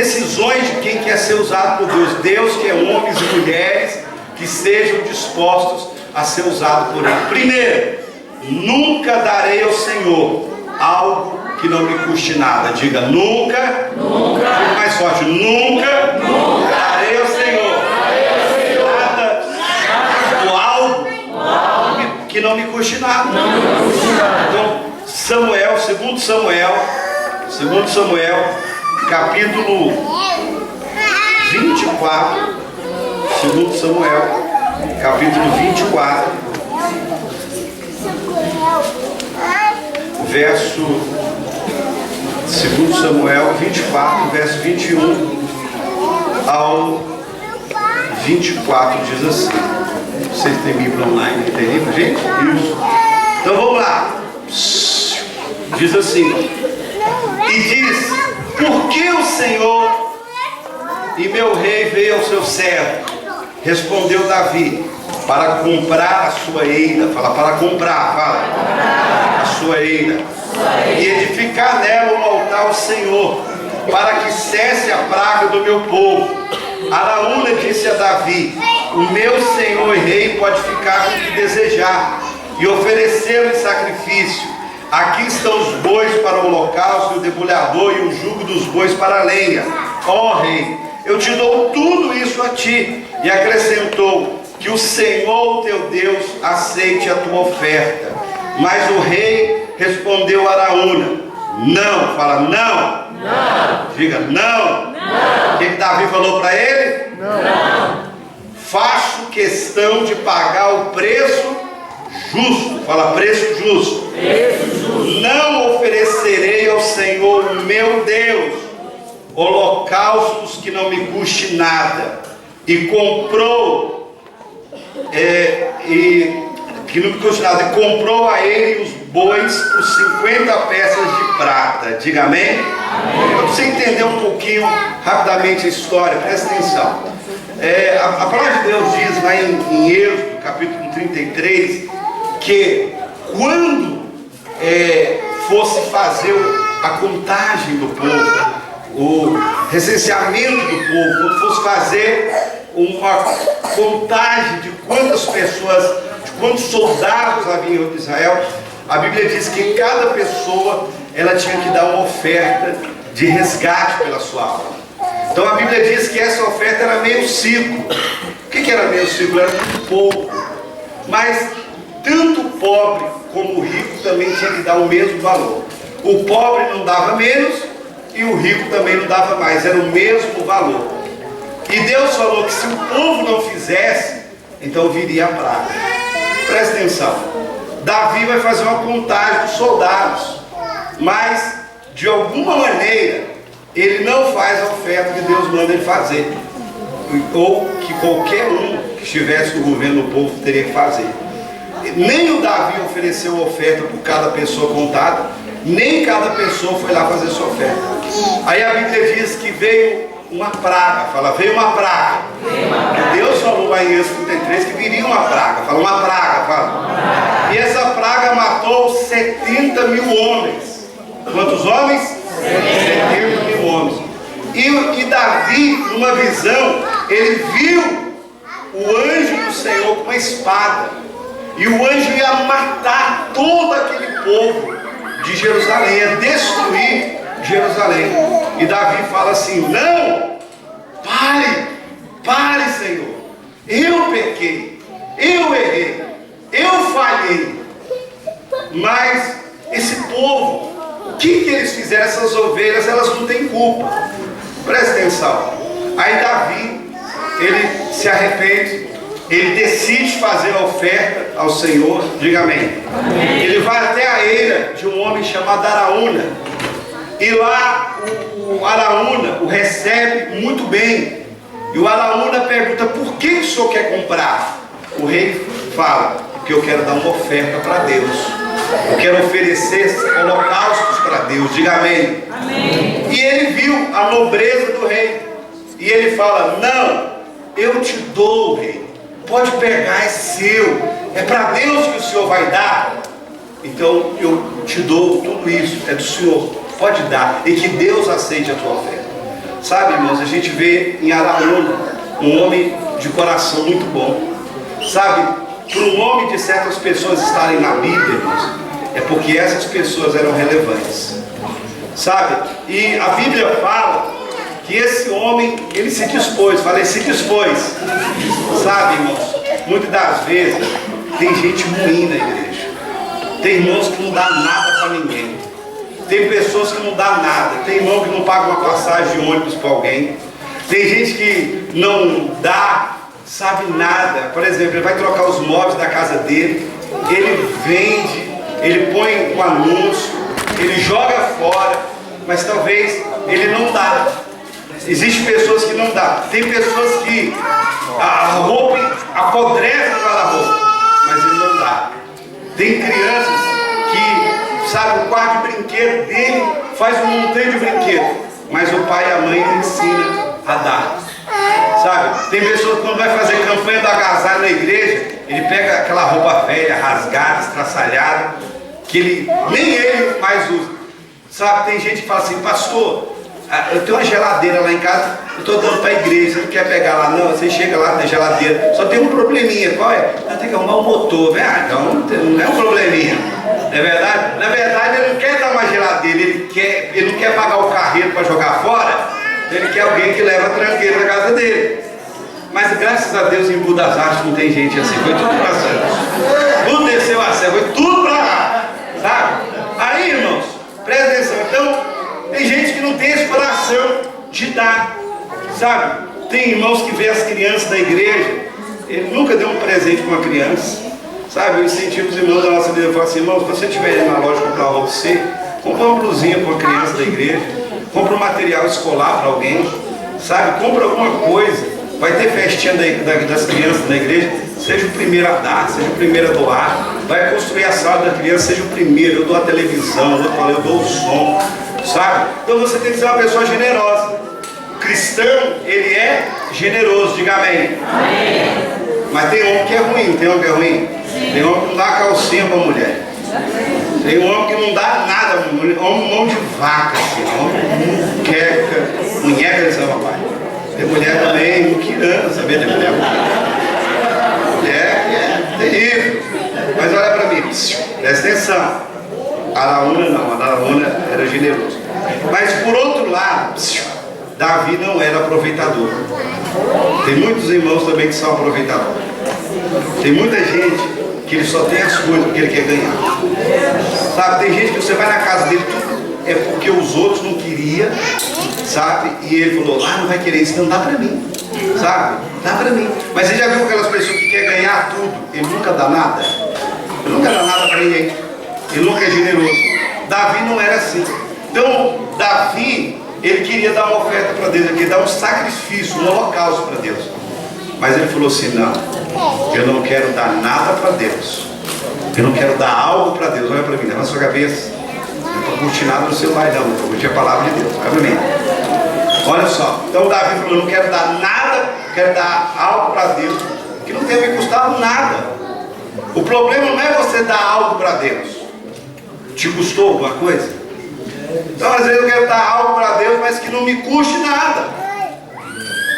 decisões de quem quer ser usado por Deus. Deus quer homens e mulheres que estejam dispostos a ser usados por Ele. Primeiro, nunca darei ao Senhor algo que não me custe nada. Diga nunca, nunca. Diga mais forte, nunca, nunca darei ao Senhor nada ou algo que não me custe nada. Então, Samuel, segundo Samuel, capítulo 24, segundo Samuel, capítulo 24, verso, segundo Samuel 24, verso 21 ao 24, diz assim. Vocês têm livro online? Tem livro, gente? Isso. Então vamos lá. Diz assim: e diz, por que o Senhor e meu rei veio ao seu servo? Respondeu Davi, para comprar a sua eira. Fala, para comprar, fala. A sua eira. E edificar nela um altar ao Senhor, para que cesse a praga do meu povo. Araúna disse a Davi, o meu senhor e rei pode ficar com o que desejar, e oferecê-lo em sacrifício. Aqui estão os bois para o holocausto, e o debulhador e o jugo dos bois para a lenha. Ó rei, eu te dou tudo isso a ti. E acrescentou, que o Senhor teu Deus aceite a tua oferta. Mas o rei respondeu a Araúna, não. Fala, não. Não. Diga, não. Não. O que Davi falou para ele? Não. Faço questão de pagar o preço justo. Fala, preço justo. Preço justo. Não oferecerei ao Senhor, meu Deus, holocaustos que não me custe nada. E comprou, que não me custe nada, e comprou a ele os bois por 50 peças de prata. Diga amém? Amém. Para você entender um pouquinho rapidamente a história, presta atenção. A palavra de Deus diz lá em Êxodo, capítulo 33, que quando fosse fazer a contagem do povo, o recenseamento do povo, quando fosse fazer uma contagem de quantas pessoas, de quantos soldados havia em Israel, a Bíblia diz que cada pessoa ela tinha que dar uma oferta de resgate pela sua alma. Então a Bíblia diz que essa oferta era meio ciclo. O que era meio ciclo? Era muito pouco. Mas tanto o pobre como o rico também tinha que dar o mesmo valor. O pobre não dava menos e o rico também não dava mais. Era o mesmo valor. E Deus falou que se o povo não fizesse, então viria a praga. Presta atenção. Davi vai fazer uma contagem dos soldados, mas de alguma maneira ele não faz a oferta que Deus manda ele fazer, ou que qualquer um que estivesse no governo do povo teria que fazer. Nem o Davi ofereceu oferta por cada pessoa contada, nem cada pessoa foi lá fazer sua oferta. Aí a Bíblia diz que veio uma praga. Fala, veio uma praga. Que Deus falou lá em Êxodo 33 que viria uma praga. Fala, uma praga. Fala. E essa praga matou 70 mil homens. Quantos homens? 70 mil homens. E Davi, numa visão, ele viu o anjo do Senhor com uma espada. E o anjo ia matar todo aquele povo de Jerusalém, ia destruir Jerusalém. E Davi fala assim, não, pare Senhor, eu pequei, eu errei, eu falhei, mas esse povo, o que eles fizeram? Essas ovelhas, elas não têm culpa. Presta atenção. Aí Davi, ele se arrepende, ele decide fazer a oferta ao Senhor. Diga amém. Amém. Ele vai até a eira de um homem chamado Araúna. E lá o Araúna o recebe muito bem. E o Araúna pergunta, por que o senhor quer comprar? O rei fala, porque eu quero dar uma oferta para Deus. Eu quero oferecer holocaustos para Deus. Diga amém. Amém. E ele viu a nobreza do rei. E ele fala, não, eu te dou, rei. Pode pegar, é seu. É para Deus que o senhor vai dar. Então eu te dou tudo isso, é do senhor. Pode dar, e que Deus aceite a tua oferta. Sabe, irmãos, a gente vê em Araúna um homem de coração muito bom. Sabe, para o nome de certas pessoas estarem na Bíblia, irmãos, é porque essas pessoas eram relevantes. Sabe, e a Bíblia fala que esse homem, ele se dispôs, sabe, irmãos, muitas das vezes tem gente ruim na igreja, tem irmãos que não dá nada para ninguém, tem pessoas que não dá nada, tem irmão que não paga uma passagem de ônibus para alguém, tem gente que não dá, sabe, nada. Por exemplo, ele vai trocar os móveis da casa dele, ele vende, ele põe um anúncio, ele joga fora, mas talvez ele não dá. Existem pessoas que não dá. Tem pessoas que a roupa apodrece no guarda-roupa, mas ele não dá. Tem crianças que, sabe, o quarto de brinquedo dele faz um montanha de brinquedo, mas o pai e a mãe ensinam a dar. Sabe, tem pessoas que quando vai fazer campanha do agasalho na igreja, ele pega aquela roupa velha, rasgada, estraçalhada, que nem ele mais usa. Sabe, tem gente que fala assim: pastor, eu tenho uma geladeira lá em casa, eu estou dando para a igreja, você não quer pegar lá? Não, você chega lá na geladeira, só tem um probleminha. Qual é? Eu tenho que arrumar um motor. Então não é um probleminha, não é verdade? Na verdade, ele não quer dar uma geladeira, ele não quer pagar o carreiro para jogar fora, ele quer alguém que leva a tranqueira na casa dele. Mas graças a Deus em Budas Artes não tem gente assim, foi tudo para céu. Tudo desceu a céu, foi tudo para lá, sabe? Aí, irmãos, presta atenção. Então, tem gente que não tem esse coração de dar, sabe? Tem irmãos que vê as crianças da igreja, ele nunca deu um presente para uma criança, sabe? Eu incentivo os irmãos da nossa vida, eu falo assim: irmãos, se você estiver indo na loja comprar uma roupa para você, compra uma blusinha para uma criança da igreja, compra um material escolar para alguém, sabe? Compra alguma coisa. Vai ter festinha das crianças na igreja, seja o primeiro a dar, seja o primeiro a doar. Vai construir a sala da criança, seja o primeiro. Eu dou a televisão, eu dou o som, sabe? Então você tem que ser uma pessoa generosa. O cristão, ele é generoso, diga amém. Amém. Mas tem homem que é ruim, tem homem que é ruim? Sim. Tem homem que não dá calcinha para a mulher. Tem um homem que não dá nada, homem de vaca, assim, homem queca, munheca desse papai. Tem mulher também muquirana, sabia de mulher? Mulher é terrível. Mas olha para mim, presta atenção. Araúna não, Araúna era generoso. Mas por outro lado, Davi não era aproveitador. Tem muitos irmãos também que são aproveitadores. Tem muita gente que ele só tem as coisas porque ele quer ganhar. Sabe, tem gente que você vai na casa dele, tudo é porque os outros não queriam, sabe? E ele falou: não vai querer isso, não dá pra mim, sabe? Dá pra mim. Mas você já viu aquelas pessoas que querem ganhar tudo? Ele nunca dá nada. Ele nunca dá nada pra ninguém. Ele nunca é generoso. Davi não era assim. Então, Davi, ele queria dar uma oferta para Deus, ele queria dar um sacrifício, um holocausto para Deus. Mas ele falou assim: não, eu não quero dar nada para Deus. Eu não quero dar algo para Deus. Olha para mim, leva a sua cabeça. Eu não estou curtindo nada no celular, não. Estou curtindo a palavra de Deus. Olha para mim. Olha só. Então Davi falou: eu não quero dar nada, eu quero dar algo para Deus que não tenha me custado nada. O problema não é você dar algo para Deus. Te custou alguma coisa? Então às vezes eu quero dar algo para Deus, mas que não me custe nada.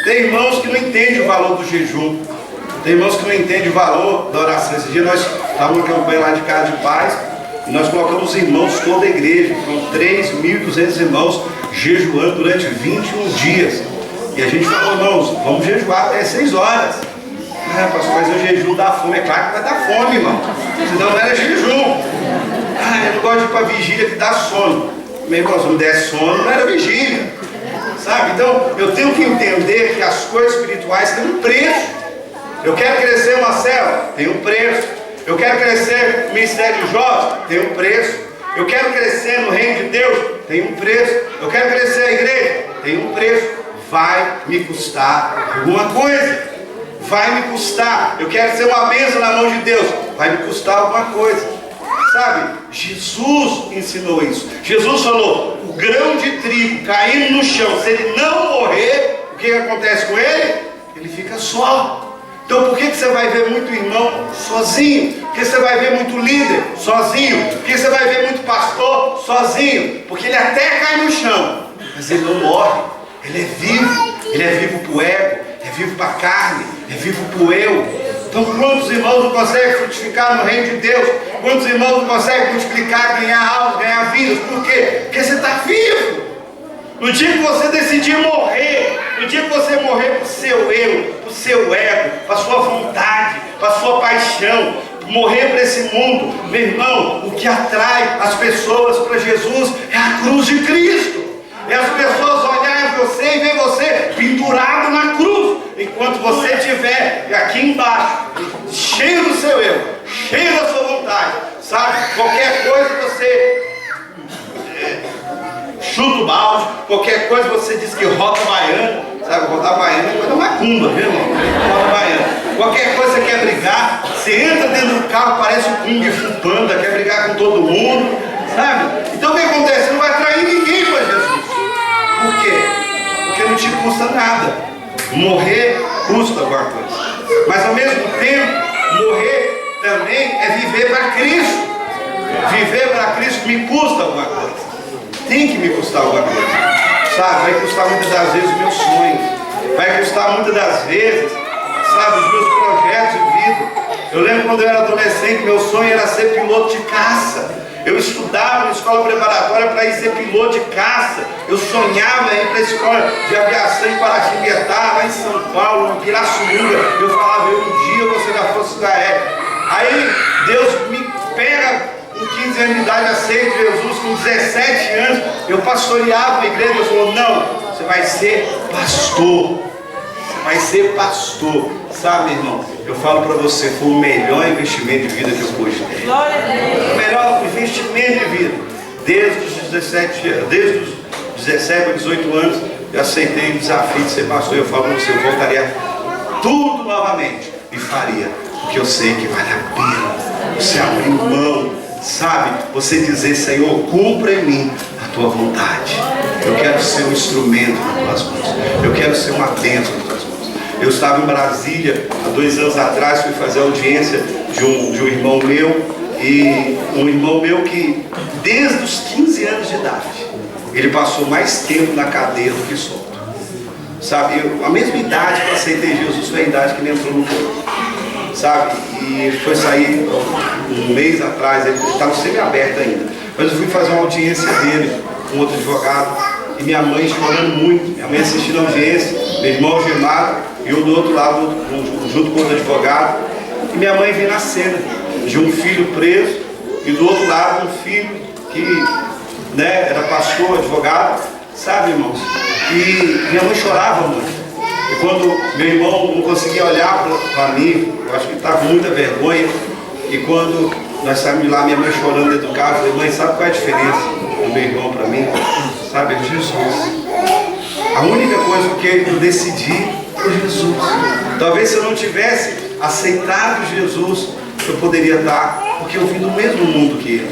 Tem irmãos que não entendem o valor do jejum. Tem irmãos que não entendem o valor da oração. Esse dia nós estávamos em campanha lá de Casa de Paz, e nós colocamos os irmãos toda a igreja, com 3.200 irmãos jejuando durante 21 dias. E a gente falou: irmãos, vamos jejuar até 6 horas. Pastor, mas o jejum dá fome. É claro que vai dar fome, irmão. Senão não era jejum. Eu não gosto de ir para a vigília que dá sono. Meu irmão, se não der sono, não era vigília. Sabe? Então, eu tenho que entender que as coisas espirituais têm um preço. Eu quero crescer uma célula, tem um preço. Eu quero crescer no ministério de jovens, tem um preço. Eu quero crescer no reino de Deus, tem um preço. Eu quero crescer a igreja, tem um preço. Vai me custar alguma coisa. Vai me custar. Eu quero ser uma bênção na mão de Deus, vai me custar alguma coisa. Sabe? Jesus ensinou isso. Jesus falou: o grão de trigo caindo no chão, se ele não morrer, o que acontece com ele? Ele fica só. Então por que você vai ver muito irmão sozinho? Por que você vai ver muito líder sozinho? Por que você vai ver muito pastor sozinho? Porque ele até cai no chão, mas ele não morre. Ele é vivo para o ego, é vivo para a carne, é vivo para o eu. Então quantos irmãos não conseguem frutificar no reino de Deus? Quantos irmãos não conseguem multiplicar, ganhar almas, ganhar vidas? Por quê? Porque você está vivo. No dia que você decidir morrer, no dia que você morrer para o seu eu, para o seu ego, para a sua vontade, para a sua paixão, morrer para esse mundo, meu irmão, o que atrai as pessoas para Jesus é a cruz de Cristo. É as pessoas olharem você e ver você pendurado na cruz, enquanto você estiver aqui embaixo, cheio do seu eu, cheio da sua vontade, sabe? Qualquer coisa você chuta o balde, qualquer coisa você diz que roda baiana, sabe? Rodar baiana é coisa macumba, viu, irmão? Roda baiana. Qualquer coisa você quer brigar, você entra dentro do carro, parece um Kung Fu Panda, quer brigar com todo mundo, sabe? Então o que acontece? Você não vai atrair ninguém para Jesus. Por quê? Porque não te custa nada. Morrer custa alguma coisa. Mas ao mesmo tempo, morrer também é viver para Cristo. Viver para Cristo me custa alguma coisa. Tem que me custar alguma coisa. Sabe? Vai custar muitas das vezes os meus sonhos. Vai custar muitas das vezes, sabe, os meus projetos de vida. Eu lembro quando eu era adolescente, meu sonho era ser piloto de caça. Eu estudava na escola preparatória para ir ser piloto de caça. Eu sonhava em ir para a escola de aviação em Paratinguetá, lá em São Paulo, em Pirassununga. Eu falava, um dia eu vou ser da Força Aérea. Aí Deus me pega com 15 anos de idade, aceito Jesus. Com 17 anos, eu pastoreava a igreja. Deus falou, não, você vai ser pastor. Você vai ser pastor. Sabe, irmão, eu falo para você, foi o melhor investimento de vida que eu pude ter. O melhor investimento de vida. Desde os 17 a 18 anos, eu aceitei o desafio de ser pastor. Eu falo para você, eu voltaria tudo novamente e faria, porque eu sei que vale a pena você abrir mão, sabe? Você dizer, Senhor, cumpra em mim a tua vontade. Eu quero ser um instrumento nas tuas mãos. Eu quero ser uma bênção nas tuas mãos. Eu estava em Brasília, há 2 anos atrás, fui fazer audiência de um irmão meu, e um irmão meu que, desde os 15 anos de idade, ele passou mais tempo na cadeia do que solto. Sabe, a mesma idade que eu aceitei Jesus foi a idade que ele entrou no corpo. Sabe, e foi sair um mês atrás, ele estava semi-aberto ainda. Mas eu fui fazer uma audiência dele com outro advogado, e minha mãe chorando muito, minha mãe assistindo a audiência, meu irmão algemado, e eu do outro lado, junto com outro advogado, e minha mãe viu na cena de um filho preso, e do outro lado um filho que, né, era pastor, advogado, sabe, irmãos? E minha mãe chorava muito. E quando meu irmão não conseguia olhar para mim, eu acho que estava com muita vergonha, e quando nós saímos de lá, minha mãe chorando dentro do carro, eu falei, mãe, sabe qual é a diferença do meu irmão para mim? Sabe, é Jesus. A única coisa que eu decidi foi Jesus. Talvez se eu não tivesse aceitado Jesus, eu poderia estar, porque eu vim do mesmo mundo que ele.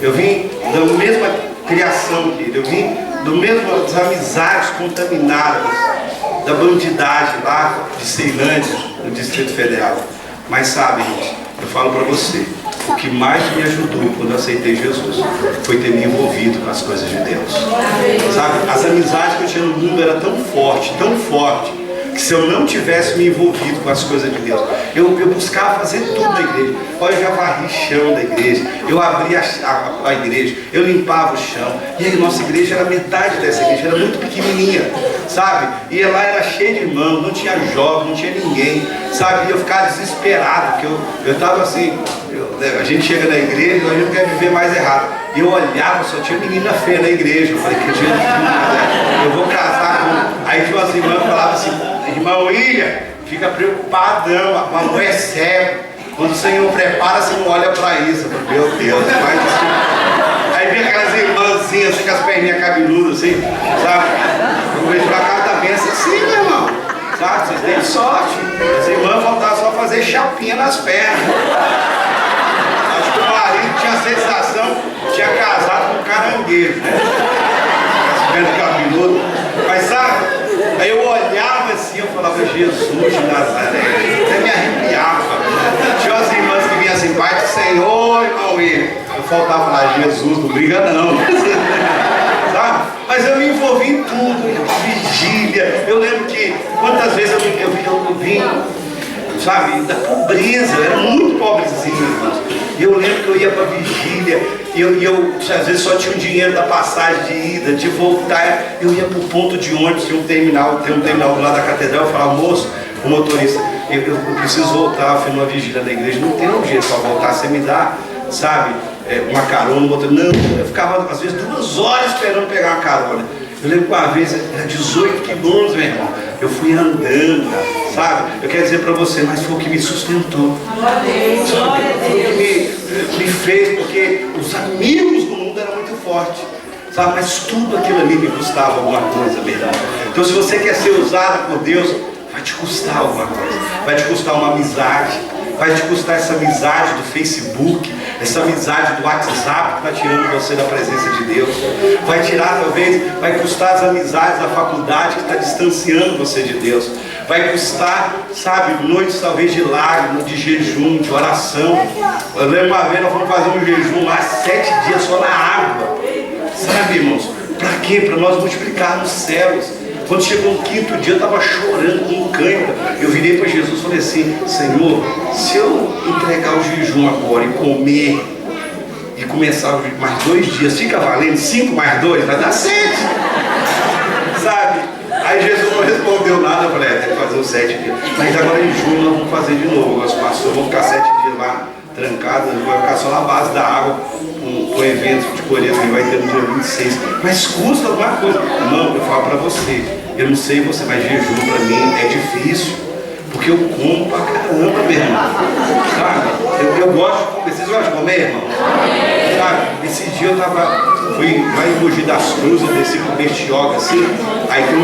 Eu vim da mesma criação que ele. Eu vim das amizades contaminadas, da bandidagem lá de Ceilândia, no Distrito Federal. Mas sabe, gente, eu falo para você, o que mais me ajudou quando eu aceitei Jesus foi ter me envolvido com as coisas de Deus. Sabe, as amizades que eu tinha no mundo eram tão forte, que se eu não tivesse me envolvido com as coisas de Deus, eu buscava fazer tudo na igreja. Olha, eu já varri chão da igreja, eu abria a igreja, eu limpava o chão. E a nossa igreja era metade dessa igreja, era muito pequenininha, sabe? E lá era cheio de irmãos, não tinha jovem, não tinha ninguém, sabe? E eu ficava desesperado, porque eu estava assim, a gente chega na igreja, a gente não quer viver mais errado. E eu olhava, só tinha menina feia na igreja. Eu falei, que Jesus, eu vou casar com... Aí tinha umas irmãs que falavam assim, irmão William, fica preocupadão, a mão é cego. Quando o Senhor prepara, você não olha para isso. Eu falei, meu Deus, mas assim... Aí vem aquelas irmãzinhas assim, com as perninhas cabeludas, assim, sabe? Eu vejo pra casa da bênção assim, meu irmão. Sabe, vocês têm sorte. As irmãs faltavam só fazer chapinha nas pernas. Acho que o marido tinha a sensação, tinha casado com um caranguejo, né? Esse cabeludo. Mas sabe, aí eu olhava assim, eu falava, Jesus de Nazaré. Até me arrepiava. Tinha umas irmãs que vinham assim, Pai do Senhor, irmão William. Eu faltava lá, Jesus, não briga não. Sabe? Mas Mas eu me envolvi em tudo, vigília. Eu lembro que quantas vezes eu vim, sabe, da pobreza, eu era muito pobrezinho, irmãos. E eu lembro que eu ia para vigília, e eu às vezes só tinha o dinheiro da passagem de ida, de voltar. Eu ia para o ponto de ônibus, tem um terminal do lado da catedral. Eu falava, moço, o motorista, eu preciso voltar. Eu fui numa vigília da igreja, não tem um jeito para voltar, você me dá, sabe, uma carona, não, eu ficava às vezes 2 horas esperando pegar uma carona. Eu lembro que uma vez, era 18 quilômetros, meu irmão, eu fui andando, sabe? Eu quero dizer para você, mas foi o que me sustentou. Foi o que me fez, porque os amigos do mundo eram muito fortes, sabe? Mas tudo aquilo ali me custava alguma coisa, meu irmão. Então, se você quer ser usado por Deus, vai te custar alguma coisa, vai te custar uma amizade, vai te custar essa amizade do Facebook, essa amizade do WhatsApp que está tirando você da presença de Deus. Vai tirar, talvez, vai custar as amizades da faculdade que está distanciando você de Deus. Vai custar, sabe, noites talvez de lágrimas, de jejum, de oração. Eu lembro uma vez, nós fomos fazer um jejum lá, 7 dias só na água. Sabe, irmãos? Para quê? Para nós multiplicarmos céus. Quando chegou o 5º dia, eu estava chorando com cãibra. Eu virei para Jesus e falei assim, Senhor, se eu entregar o jejum agora e comer, e começar mais 2 dias, fica valendo 5 mais 2, vai dar 7. Sabe? Aí Jesus não respondeu nada. Eu falei, tem que fazer os 7 dias. Mas agora em junho nós vamos fazer de novo. Os pastores vão ficar 7 dias lá trancados, vai ficar só na base da água, com o evento de colheita que vai ter no dia 26. Mas custa alguma coisa. Não, eu falo para você, eu não sei você, mas jejum para mim é difícil, porque eu como pra caramba, meu irmão. Sabe? Eu gosto de comer. Vocês gostam de comer, irmão? Sabe? Esse dia eu fui lá em Mogi das Cruzes, desci pro Bertioga assim, aí tem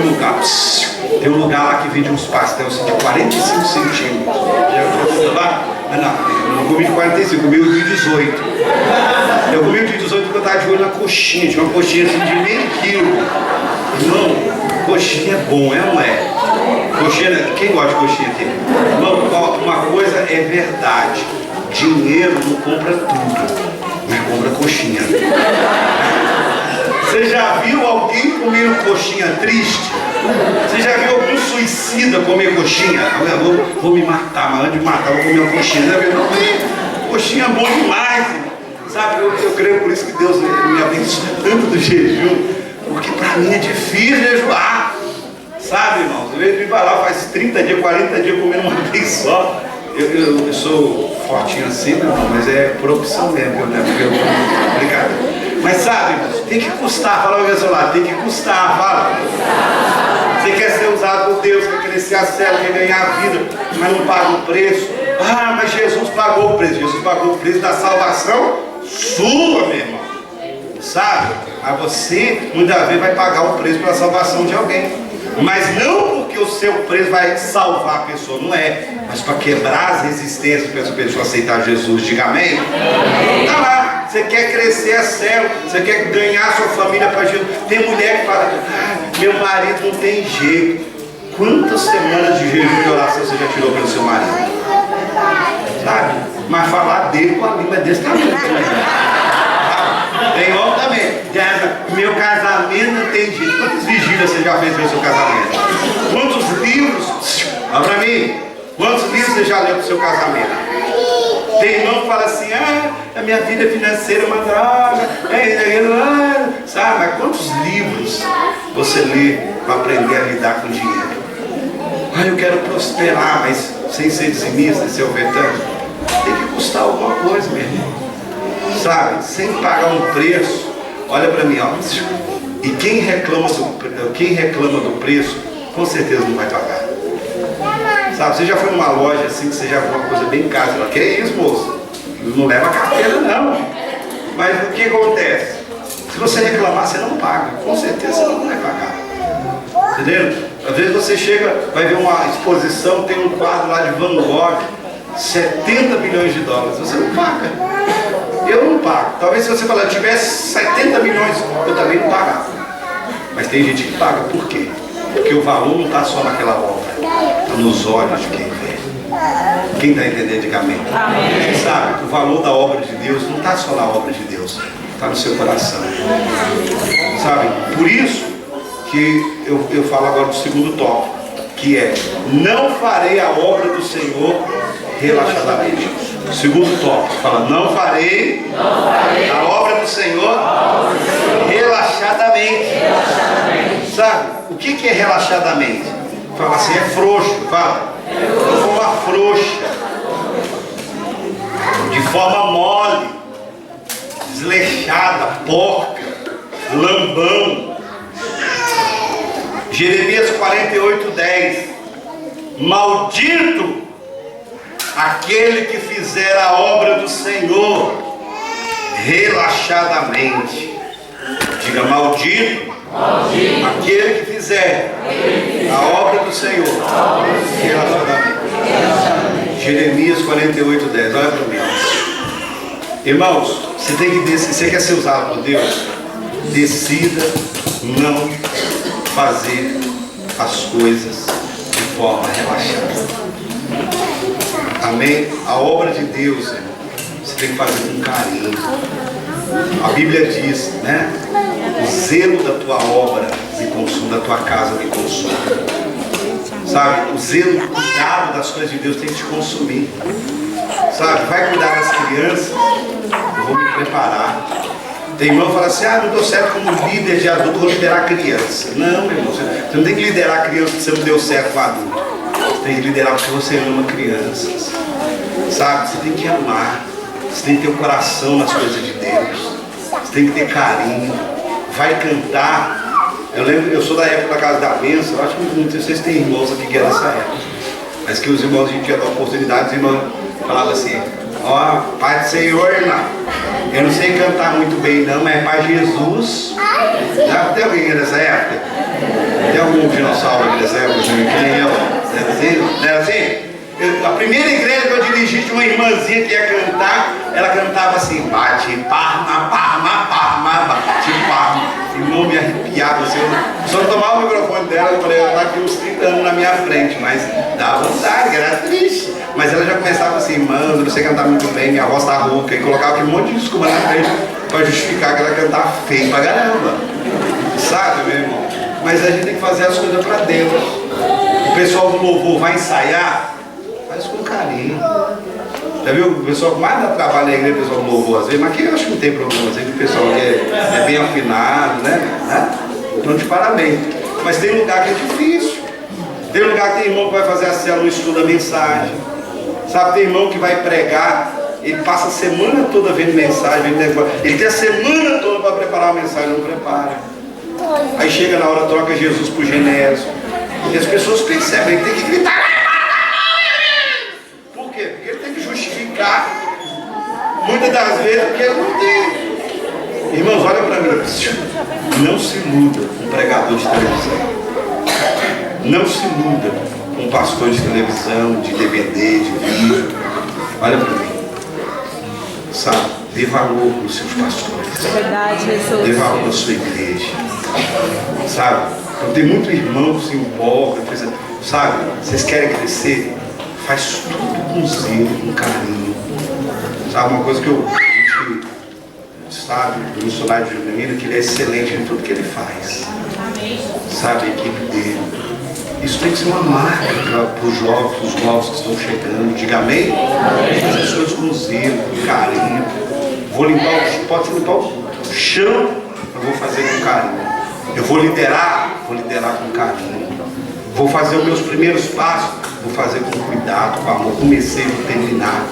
um lugar lá que vende uns pastéis assim, de 45 centímetros. Lá? Não, eu comi de 45, eu comi o de 18. Eu comi o de 18 porque eu estava de olho na coxinha, tinha uma coxinha assim de meio quilo. Irmão, coxinha é bom, não é? Coxinha, quem gosta de coxinha aqui? Irmão, uma coisa é verdade, dinheiro não compra tudo, mas compra coxinha. Você já viu alguém comendo coxinha triste? Você já viu algum suicida comer coxinha? Eu vou me matar, mas antes de matar eu vou comer uma coxinha. Não, coxinha é bom demais. Sabe, eu creio por isso que Deus me abençoa tanto do jejum, porque para mim é difícil jejuar. Sabe, irmãos? Às vezes me vai lá, faz 30 dias, 40 dias comendo uma vez só. Eu sou fortinho assim, meu irmão, mas é por opção mesmo, né? Porque eu brincadeira. Mas sabe, tem que custar, fala o seu lado, tem que custar, fala. Você quer ser usado por Deus, quer crescer a célula, quer ganhar a vida, mas não paga o preço. Ah, mas Jesus pagou o preço. Jesus pagou o preço da salvação sua, meu irmão. Sabe? Mas você muitas vezes vai pagar o preço pela salvação de alguém. Mas não porque o seu preço vai salvar a pessoa, não é. Mas para quebrar as resistências para essa pessoa aceitar Jesus. Diga amém. Tá lá. Você quer crescer a célula, você quer ganhar a sua família para Jesus. Tem mulher que fala, meu marido não tem jeito. Quantas semanas de jejum e oração você já tirou pelo seu marido? Sabe? Mas falar dele com a língua desse tamanho também. Tem homem também. Meu casamento não tem jeito. Quantas vigílias você já fez pelo seu casamento? Quantos livros? Olha pra mim. Quantos livros você já leu pro seu casamento? Tem irmão que fala assim, a minha vida financeira é uma droga, sabe? Mas quantos livros você lê para aprender a lidar com dinheiro? Eu quero prosperar, mas sem ser dizimista, sem ser ofertante. Tem que custar alguma coisa, meu irmão. Sabe? Sem pagar um preço. Olha para mim, ó. E quem reclama do preço, com certeza não vai pagar. Sabe, você já foi numa loja assim que você já viu uma coisa bem cara, você fala, que é isso, moço? Não leva carteira não. Mas o que acontece? Se você reclamar, você não paga. Com certeza você não vai pagar. Entendeu? Às vezes você chega, vai ver uma exposição, tem um quadro lá de Van Gogh, 70 milhões de dólares. Você não paga. Eu não pago. Talvez se você falar, tivesse 70 milhões, eu também não pagava. Mas tem gente que paga. Por quê? Porque o valor não está só naquela obra, está nos olhos de quem vê. Quem está entendendo, diga amém. Você sabe que o valor da obra de Deus não está só na obra de Deus, está no seu coração. Sabe? Por isso que eu falo agora do segundo tópico, que é: não farei a obra do Senhor relaxadamente. O segundo tópico fala: não farei a obra do Senhor relaxadamente. Sabe? O que é relaxadamente? Fala assim, é frouxo. Fala, de forma frouxa, de forma mole, desleixada, porca, lambão. Jeremias 48:10: maldito aquele que fizer a obra do Senhor relaxadamente. Diga: maldito aquele que fizer a obra do Senhor relaxadamente. Jeremias 48:10. Olha para mim. Irmãos, você quer ser usado por Deus? Decida não fazer as coisas de forma relaxada. Amém? A obra de Deus, irmão, você tem que fazer com carinho. A Bíblia diz, né? O zelo da tua obra me consome, da tua casa me consome. Sabe? O zelo, o cuidado das coisas de Deus tem que te consumir. Sabe? Vai cuidar das crianças, eu vou me preparar. Tem irmão que fala assim: não deu certo como líder de adulto, vou liderar criança. Não, meu irmão, você não tem que liderar criança porque você não deu certo com adulto. Você tem que liderar porque você ama crianças. Sabe? Você tem que amar. Você tem que ter o coração nas coisas de Deus. Você tem que ter carinho. Vai cantar. Eu lembro, eu sou da época da Casa da Bênção. Eu acho que não sei se vocês têm irmãos aqui que é dessa época. Mas que os irmãos, a gente ia dar oportunidade, os irmãos falavam assim: ó, Pai do Senhor, irmão, eu não sei cantar muito bem não, mas Pai Jesus. Tem alguém aqui dessa época? Tem algum dinossauro aqui dessa época? Que nem eu. Não era assim? A primeira igreja que eu dirigi, tinha uma irmãzinha que ia cantar, ela cantava assim: bate palma, palma, palma, bate palma. Irmão, me arrepiava assim. Só não tomava o microfone dela, eu falei: ela está aqui uns 30 anos na minha frente, mas dá vontade, era triste. Mas ela já começava assim: mano, eu não sei cantar muito bem, minha voz tá rouca, e colocava aquele monte de desculpa na frente para justificar que ela cantava feio pra caramba. Sabe, meu irmão? Mas a gente tem que fazer as coisas para Deus. O pessoal do louvor vai ensaiar, faz com carinho. Já viu o pessoal que mais dá trabalho na igreja, o pessoal do louvor às vezes, mas aqui eu acho que não tem problema, às vezes o pessoal que é bem afinado, né? Então, de parabéns. Mas tem lugar que é difícil. Tem lugar que tem irmão que vai fazer a célula, estuda a mensagem. Sabe, tem irmão que vai pregar, ele passa a semana toda vendo mensagem, ele tem a semana toda para preparar a mensagem, não prepara. Aí chega na hora, troca Jesus por Genésio. E as pessoas percebem, ele tem que gritar. Por quê? Porque ele tem que justificar, muitas das vezes, porque ele não tem. Irmãos, olha para mim. Não se iluda um pregador de televisão. Não se iluda um pastor de televisão, de DVD, de vídeo. Olha para mim. Sabe? Dê valor para os seus pastores. Verdade, Jesus. Dê valor à sua igreja. Sabe? Então, tem muito irmão que se empolga, sabe? Vocês querem crescer? Faz tudo com zelo, com carinho. Sabe? Uma coisa que a gente sabe do missionário de Junina, que ele é excelente em tudo que ele faz. Sabe? A equipe dele. Isso tem que ser uma marca para os jovens que estão chegando. Diga amém? Fazer as coisas com zelo, com carinho. Vou limpar, pode limpar o chão, eu vou fazer com carinho. Eu vou liderar com carinho. Vou fazer os meus primeiros passos, vou fazer com cuidado, com amor. Comecei, vou terminar.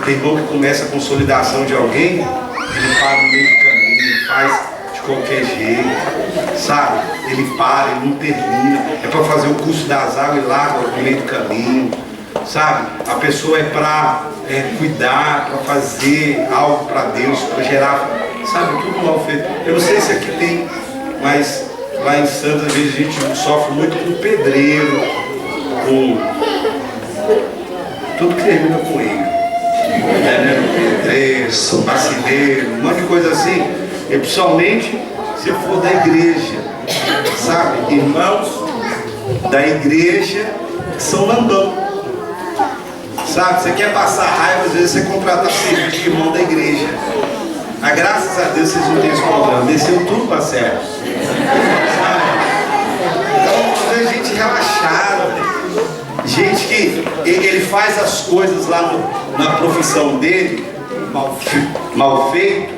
Tem irmão que começa a consolidação de alguém, ele para no meio do caminho, ele faz de qualquer jeito, sabe? Ele para, ele não termina. É para fazer o curso das águas e larga no meio do caminho, sabe? A pessoa é para cuidar, para fazer algo para Deus, para gerar, sabe? Tudo mal feito. Eu não sei se aqui tem, mas lá em Santos, às vezes a gente sofre muito com pedreiro, com tudo que termina com ele. Pedreiro, marceneiro, um monte de coisa assim. E principalmente se for da igreja, sabe? Irmãos da igreja que são lambão. Sabe? Você quer passar raiva, às vezes você contrata serviço de irmão da igreja. Mas graças a Deus vocês não têm esse problema. Desceu tudo para certo. faz as coisas lá na profissão dele, mal feito,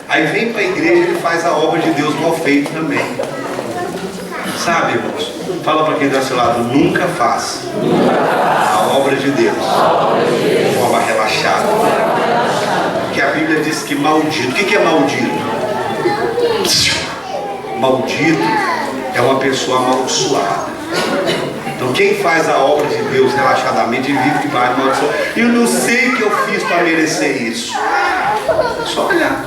aí vem para a igreja e ele faz a obra de Deus mal feito também. Sabe, irmãos? Fala para quem está ao seu lado, nunca faça a obra de Deus de forma relaxada. Porque a Bíblia diz que maldito. O que é maldito? Maldito é uma pessoa amaldiçoada. Então quem faz a obra de Deus relaxadamente vive debaixo de maldição. Eu não sei o que eu fiz para merecer isso. É só olhar.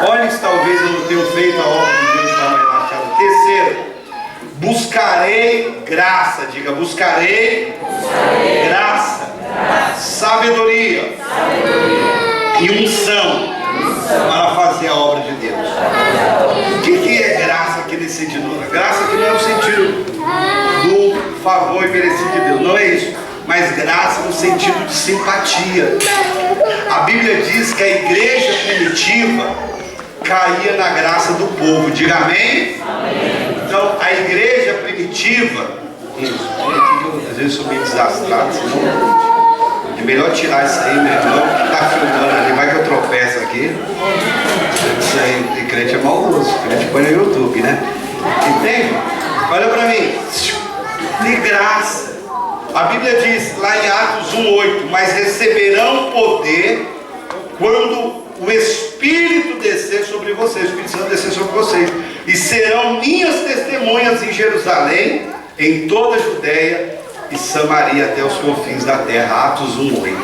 Olhe se talvez eu não tenho feito a obra de Deus de forma relaxada. Terceiro, buscarei graça. Diga, buscarei graça, sabedoria e unção para fazer a obra de Deus. O que é graça aqui nesse sentido? Graça aqui não é o sentido do favor e merecido de Deus, não é isso. Mas graça no sentido de simpatia. A Bíblia diz que a igreja primitiva caía na graça do povo. Diga amém? Então a igreja primitiva, isso, às vezes eu sou meio desastrado, senão é melhor tirar isso aí, meu irmão, que está filmando ali, vai que eu tropeço aqui. Isso aí, de crente é maldoso, crente põe no YouTube, né? Entende? Olha para mim, de graça. A Bíblia diz lá em Atos 1:8, mas receberão poder quando o Espírito descer sobre vocês, o Espírito Santo descer sobre vocês, e serão minhas testemunhas em Jerusalém, em toda a Judéia e Samaria até os confins da terra. Atos 1:8.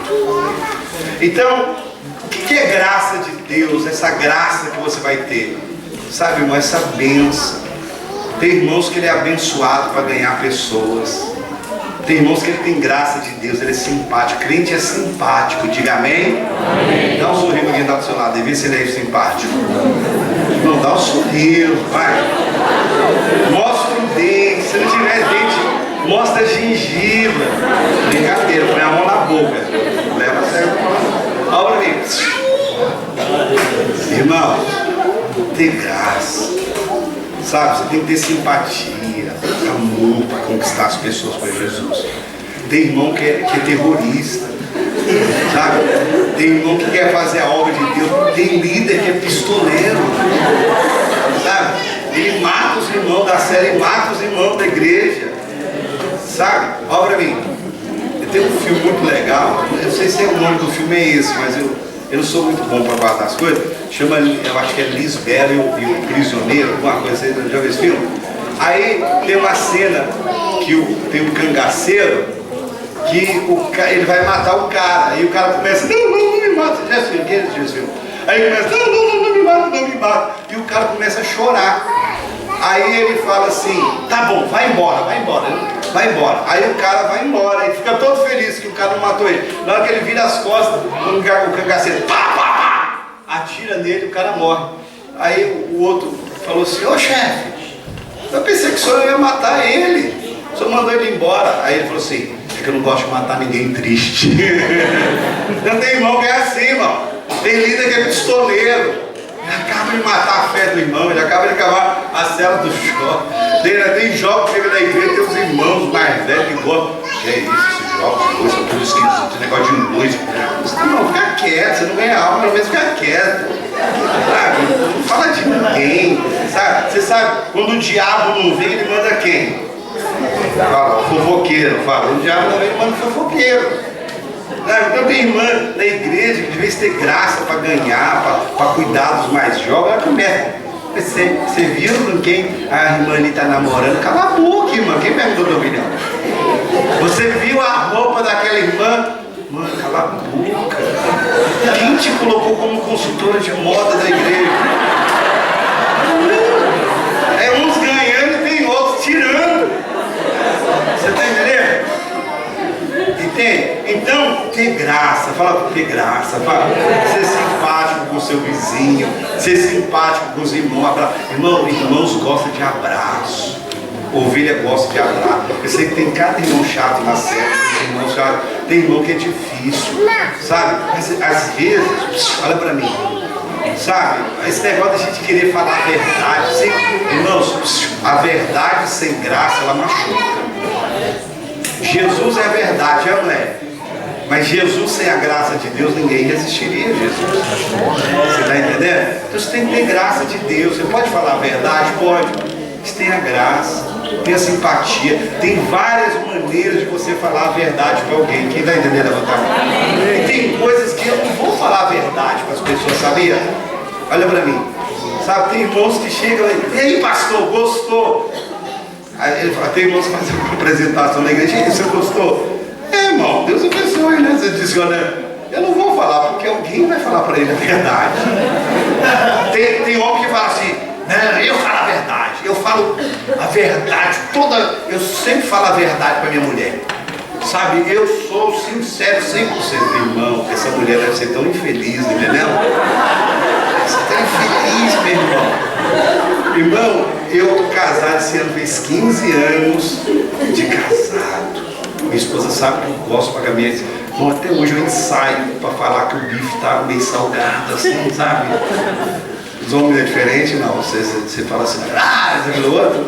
Então, o que é graça de Deus? Essa graça que você vai ter, sabe, irmão, essa bênção. Tem irmãos que ele é abençoado para ganhar pessoas. Tem irmãos que ele tem graça de Deus, ele é simpático. Crente é simpático, diga amém? Amém. Dá um sorriso pra quem está do seu lado, deve ser ele é simpático. Não, dá um sorriso, vai. Mostra o dente, se não tiver dente, mostra a gengiva. Brincadeira, põe a mão na boca. Leva a sério. Olha pra mim. Irmão, tem graça. Sabe, você tem que ter simpatia, amor para conquistar as pessoas para Jesus. Tem irmão que é terrorista, sabe? Tem irmão que quer fazer a obra de Deus. Tem líder que é pistoleiro, sabe? Ele mata os irmãos da série, mata os irmãos da igreja, sabe? Olha pra mim, tem um filme muito legal, eu não sei se o nome do filme é esse, mas eu não sou muito bom para guardar as coisas. Chama, eu acho que é Lisbela e o Prisioneiro, alguma coisa assim, já viu esse filme? Aí tem uma cena que tem um cangaceiro que ele vai matar o cara. Aí o cara começa, não me mata. Você já assistiu? Quem assistiu esse filme? Aí ele começa, não me mata. E o cara começa a chorar. Aí ele fala assim, tá bom, vai embora. Aí o cara vai embora e fica todo feliz que o cara não matou ele. Na hora que ele vira as costas, o cangaceiro atira nele e o cara morre. Aí o outro falou assim, ô chefe, eu pensei que o senhor ia matar ele, o senhor mandou ele embora. Aí ele falou assim, é que eu não gosto de matar ninguém triste. Não tem irmão que é assim, irmão. Tem líder que é pistoleiro, ele acaba de matar a fé do irmão, ele acaba de acabar a cela do Jó. Tem Jó que chega na igreja, tem os irmãos mais velhos que gostam. Que é isso, esse Jó, coisa tudo esquisito, esse negócio de luz. Não, fica quieto, você não ganha alma, pelo menos fica quieto. Sabe? Não fala de ninguém, sabe? Você sabe, quando o diabo não vem, ele manda quem? Fala, fofoqueiro, fala. O diabo não vem, ele manda fofoqueiro. Então tem irmã na igreja que de vez ter graça para ganhar, para cuidar dos mais jovens, ela começa. Você viu com quem a irmã ali está namorando? Cala a boca, irmã. Quem perguntou a tua opinião? Você viu a roupa daquela irmã? Mano, cala a boca. Quem te colocou como consultora de moda da igreja? É uns ganhando e tem outros tirando. Você está entendendo? Entende? Então, ter graça, fala ter graça, fala, ser simpático com o seu vizinho, ser simpático com os irmãos. Irmãos gostam de abraço, ovelha gosta de abraço. Eu sei que tem cada irmão chato na série, tem irmão que é difícil, sabe? Mas às vezes, olha pra mim, sabe? Esse negócio da gente querer falar a verdade, irmãos, a verdade sem graça, ela machuca. Jesus é a verdade, é ou não é? Mas Jesus sem a graça de Deus, ninguém resistiria a Jesus. Você está entendendo? Então você tem que ter graça de Deus. Você pode falar a verdade? Pode. Mas tem a graça, tem a simpatia, tem várias maneiras de você falar a verdade para alguém. Quem está entendendo? Levanta a mão. E tem coisas que eu não vou falar a verdade para as pessoas, sabia? Olha para mim. Sabe, tem irmãos que chegam e aí, pastor, gostou? Aí ele fala, tem irmãos que fazem uma apresentação na igreja, e você gostou? Irmão, Deus abençoe, né? Você diz, olha, eu não vou falar, porque alguém vai falar para ele a verdade. Tem homem que fala assim, não, eu falo a verdade, eu falo a verdade toda, eu sempre falo a verdade para minha mulher. Sabe, eu sou sincero 100%, irmão, essa mulher deve ser tão infeliz, entendeu? Você é tão infeliz, meu irmão. Irmão, eu tô casado, esse ano fez 15 anos de casado. Minha esposa sabe que eu gosto para caminhar. Bom, até hoje eu ensaio para falar que o bife tá meio salgado, assim, sabe? Os homens é diferente, não. Você fala assim, você aquilo outro.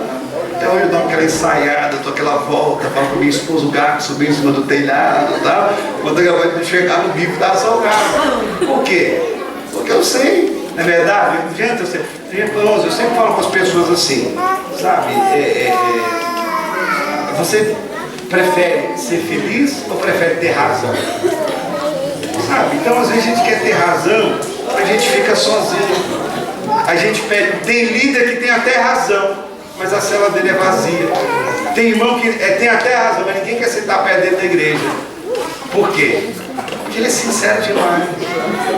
Até hoje eu dou aquela ensaiada, dou aquela volta, falo com minha esposa, o gato subiu em cima do telhado e tal. Quando eu vou chegar no bife, tá salgado. Por quê? Porque eu sei, não é verdade? Não adianta eu sei. Eu sempre falo com as pessoas assim, sabe? Você prefere ser feliz ou prefere ter razão? Sabe? Então às vezes a gente quer ter razão, a gente fica sozinho. A gente pede, tem líder que tem até razão, mas a cela dele é vazia. Tem irmão que tem até razão, mas ninguém quer sentar perto dele da igreja. Por quê? Porque ele é sincero demais.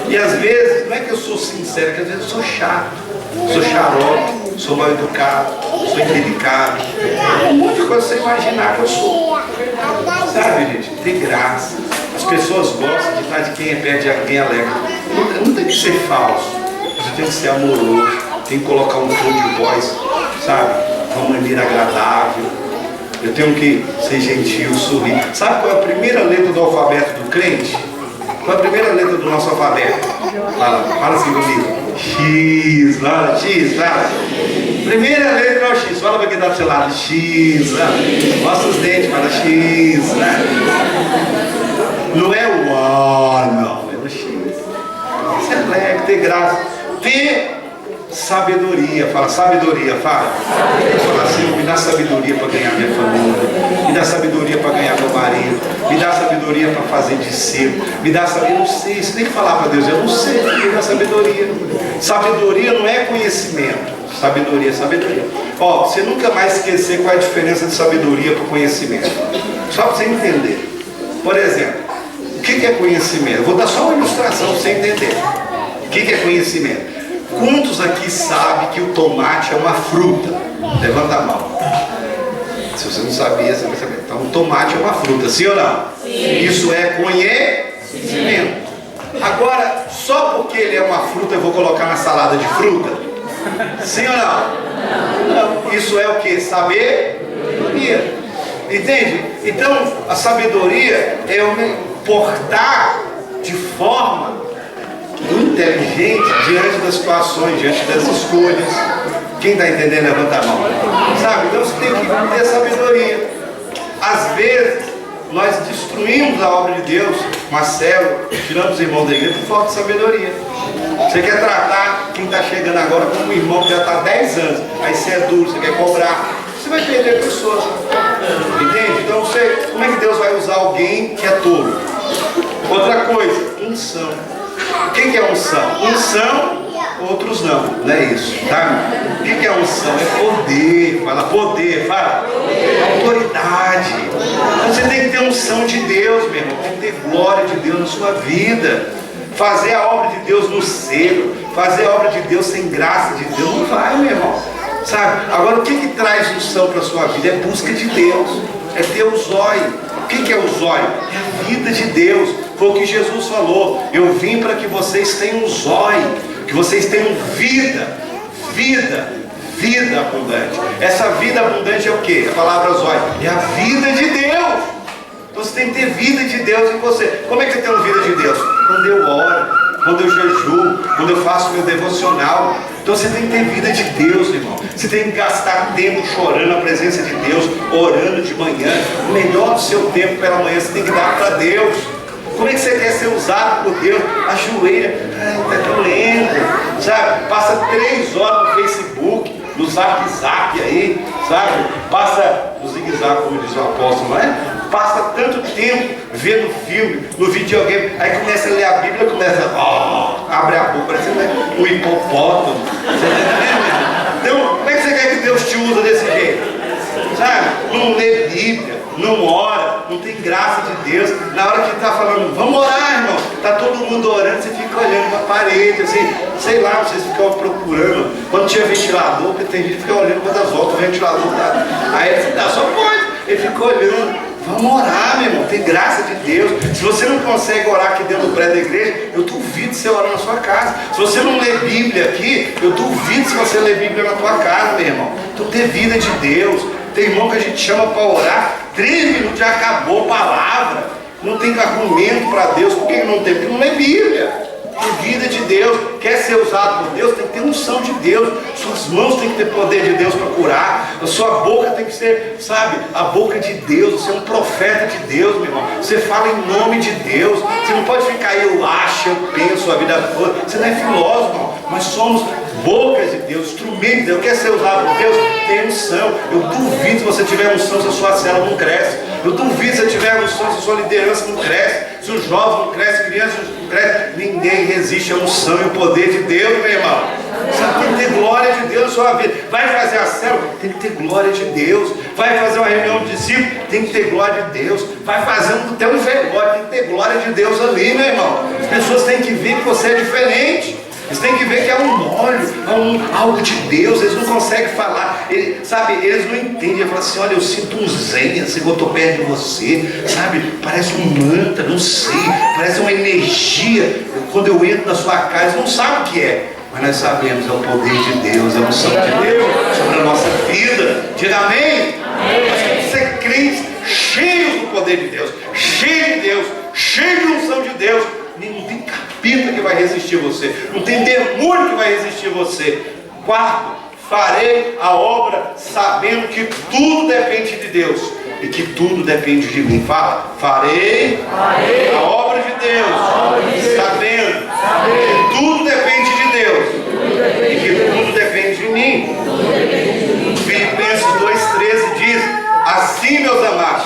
E às vezes, não é que eu sou sincero, é que às vezes eu sou chato, sou xarope, sou mal educado, sou indelicado. Um monte de coisa você imaginar que eu sou. Sabe, gente? Tem graça. As pessoas gostam de estar de quem é perto de alguém alegre. Não tem que ser falso. Você tem que ser amoroso. Tem que colocar um tom de voz, sabe? De uma maneira agradável. Eu tenho que ser gentil, sorrir. Sabe qual é a primeira letra do alfabeto do crente? Qual é a primeira letra do nosso alfabeto? Fala assim comigo. X, fala X, fala. Primeira letra é o X. Fala para quem está do seu lado. X, mostra os dentes, fala X, né? Não é o A, não. É o X. Isso é leque, ter graça. Ter sabedoria, fala sabedoria, fala. Fala assim, me dá sabedoria para ganhar minha família, me dá sabedoria para ganhar meu marido, me dá sabedoria para fazer discípulo, me dá sabedoria, eu não sei, você tem que falar para Deus, eu não sei, me dá sabedoria. Sabedoria não é conhecimento, sabedoria é sabedoria. Ó, você nunca mais esquecer qual é a diferença de sabedoria para conhecimento. Só para você entender. Por exemplo, o que é conhecimento? Eu vou dar só uma ilustração para você entender. O que é conhecimento? Quantos aqui sabem que o tomate é uma fruta? Levanta a mão. Se você não sabia, você vai saber. Então o tomate é uma fruta, sim ou não? Sim. Isso é conhecimento. Agora, só porque ele é uma fruta, eu vou colocar na salada de fruta? Sim ou não? Não. Isso é o que? Sabedoria. Entende? Então a sabedoria é eu me portar de forma inteligente diante das situações, diante das escolhas. Quem está entendendo, levanta a mão. Sabe? Então você tem que ter sabedoria. Às vezes nós destruímos a obra de Deus, Marcelo, tiramos os irmãos da igreja por falta de sabedoria. Você quer tratar quem está chegando agora como um irmão que já está há 10 anos, aí você é duro, você quer cobrar, você vai perder pessoas. Entende? Então como é que Deus vai usar alguém que é tolo? Outra coisa, unção. O que é unção? Unção, outros não é isso, tá? O que é unção? É poder, fala poder, fala autoridade. Então você tem que ter unção de Deus, meu irmão, tem que ter glória de Deus na sua vida. Fazer a obra de Deus no seco, fazer a obra de Deus sem graça de Deus, não vai, meu irmão. Sabe? Agora o que traz unção para a sua vida? É busca de Deus, é ter o zóio. O que é o zóio? É a vida de Deus. Foi o que Jesus falou. Eu vim para que vocês tenham zóio, que vocês tenham vida abundante. Essa vida abundante é o que? A palavra zóio é a vida de Deus. Então você tem que ter vida de Deus em você. Como é que eu tenho vida de Deus? Quando eu oro, quando eu jejuo, quando eu faço meu devocional. Então você tem que ter vida de Deus, irmão. Você tem que gastar tempo chorando na presença de Deus, orando de manhã. O melhor do seu tempo pela manhã você tem que dar para Deus. Como é que você quer ser usado por Deus? Ajoelha, está doendo, sabe? Passa 3 horas no Facebook, no Zap aí, sabe? Passa no zigue-zague, como diz o apóstolo, não é? Passa tanto tempo vendo filme, no videogame, aí começa a ler a Bíblia, abre a boca, parece um hipopótamo. Você tá entendendo? Então, como é que você quer que Deus te usa desse jeito? Sabe? Não lê Bíblia, não ora, não tem graça de Deus. Na hora que ele está falando, vamos orar, irmão, está todo mundo orando, você fica olhando para a parede, assim, sei lá, vocês ficam procurando. Quando tinha ventilador, porque tem gente que fica olhando quando as voltas, o ventilador tá. Aí ele dá, só pode, ele fica olhando. Vamos orar, meu irmão, tem graça de Deus. Se você não consegue orar aqui dentro do prédio da igreja, eu duvido você orar na sua casa. Se você não lê Bíblia aqui, eu duvido se você lê Bíblia na tua casa, meu irmão. Então ter vida de Deus. Tem irmão que a gente chama para orar, 3 minutos já acabou a palavra. Não tem argumento para Deus. Por que não tem? Porque não lê Bíblia. Tem vida de Deus. Quer ser usado por Deus, tem que ter unção de Deus. Suas mãos têm que ter poder de Deus para curar. A sua boca tem que ser, sabe, a boca de Deus. Você é um profeta de Deus, meu irmão. Você fala em nome de Deus. Você não pode ficar aí, eu acho, eu penso a vida toda. Você não é filósofo, irmão. Nós somos bocas de Deus, instrumentos de Deus. Quer ser usado por Deus? Tem unção. Eu duvido se você tiver unção, se a sua célula não cresce. Eu duvido se você tiver unção, se a sua liderança não cresce. Se os jovens não crescem, crianças não crescem. Ninguém resiste à unção e o poder de Deus, meu irmão. Você tem que ter glória de Deus na sua vida. Vai fazer a célula? Tem que ter glória de Deus. Vai fazer uma reunião de discípulos? Tem que ter glória de Deus. Vai fazer até um velório? Tem que ter glória de Deus ali, meu irmão. As pessoas têm que ver que você é diferente. Eles têm que ver que é um óleo, algo de Deus. Eles não conseguem falar, sabe? Eles não entendem. Eles falam assim, olha, eu sinto um zen, assim, quando eu estou perto de você, sabe? Parece um mantra, não sei, parece uma energia. Quando eu entro na sua casa, eles não sabem o que é. Mas nós sabemos, é o poder de Deus, é a unção de Deus sobre a nossa vida. Diga amém? Nós temos que ser crentes, cheios do poder de Deus, cheios de Deus, cheios de unção de Deus. Não tem capeta que vai resistir você. Não tem demônio que vai resistir você. 4, farei a obra sabendo que tudo depende de Deus e que tudo depende de mim. Fala, farei a obra de Deus sabendo que tudo depende de Deus e que tudo depende de mim. Filipenses 2,13 diz, assim meus amados,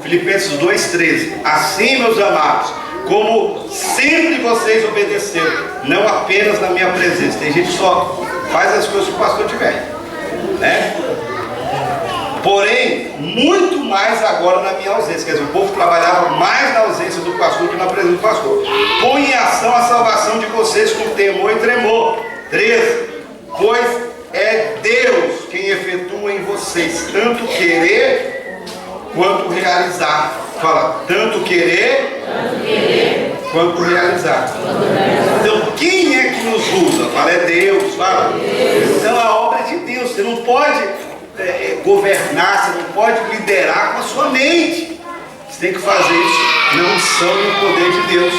Filipenses 2,13, assim meus amados, como sempre vocês obedeceram, não apenas na minha presença. Tem gente que só faz as coisas que o pastor tiver, né? Porém, muito mais agora na minha ausência. Quer dizer, o povo trabalhava mais na ausência do pastor que na presença do pastor. Põe em ação a salvação de vocês com temor e tremor. 13. Pois é Deus quem efetua em vocês tanto querer quanto realizar. Fala, tanto querer quanto realizar. Então, quem é que nos usa? Fala, é Deus. Fala. Então, a obra é de Deus. Você não pode governar, você não pode liderar com a sua mente. Você tem que fazer isso na unção e no poder de Deus.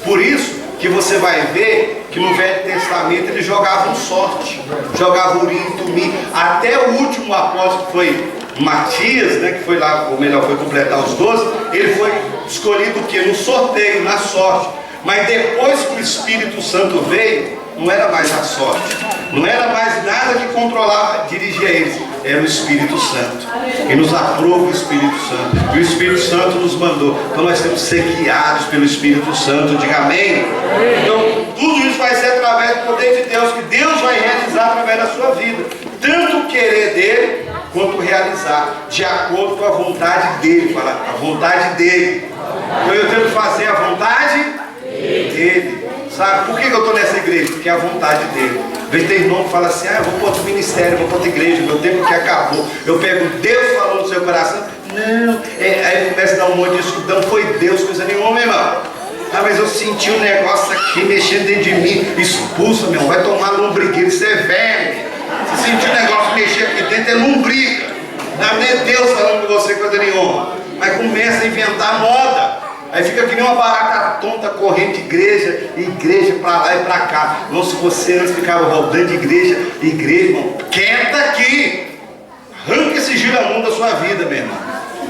Por isso que você vai ver que no Velho Testamento eles jogavam sorte, jogavam urim e tumim. Até o último apóstolo que foi Matias, né, que foi lá, ou melhor, foi completar os 12, ele foi escolhido o quê? No sorteio, na sorte. Mas depois que o Espírito Santo veio, não era mais a sorte, não era mais nada que controlava, dirigia eles, era o Espírito Santo. E nos aprova o Espírito Santo. E o Espírito Santo nos mandou. Então nós temos que ser guiados pelo Espírito Santo. Diga amém. Então tudo isso vai ser através do poder de Deus, que Deus vai realizar através da sua vida. Tanto o querer dele, quanto realizar, de acordo com a vontade dele. Fala, a vontade dele. Então eu tenho que fazer a vontade dele. Sabe, por que eu estou nessa igreja? Porque é a vontade dele. Vem ter irmão que fala assim, eu vou para outro ministério, eu vou para outra igreja, meu tempo que acabou. Eu pego, Deus falou no seu coração. Não, aí começa a dar um monte de escudo. Não foi Deus, coisa nenhuma, meu irmão. Ah, mas eu senti um negócio aqui mexendo dentro de mim. Expulsa, meu irmão, vai tomar lombrigueira, isso é velho. Você sentiu um negócio mexer aqui dentro, é lombriga. Não é Deus falando com você coisa nenhuma. Mas começa a inventar moda. Aí fica que nem uma barata tonta correndo de igreja para lá e para cá. Não, se você antes ficava rodando de igreja, irmão, quieta aqui. Arranca esse giramundo da sua vida, meu irmão.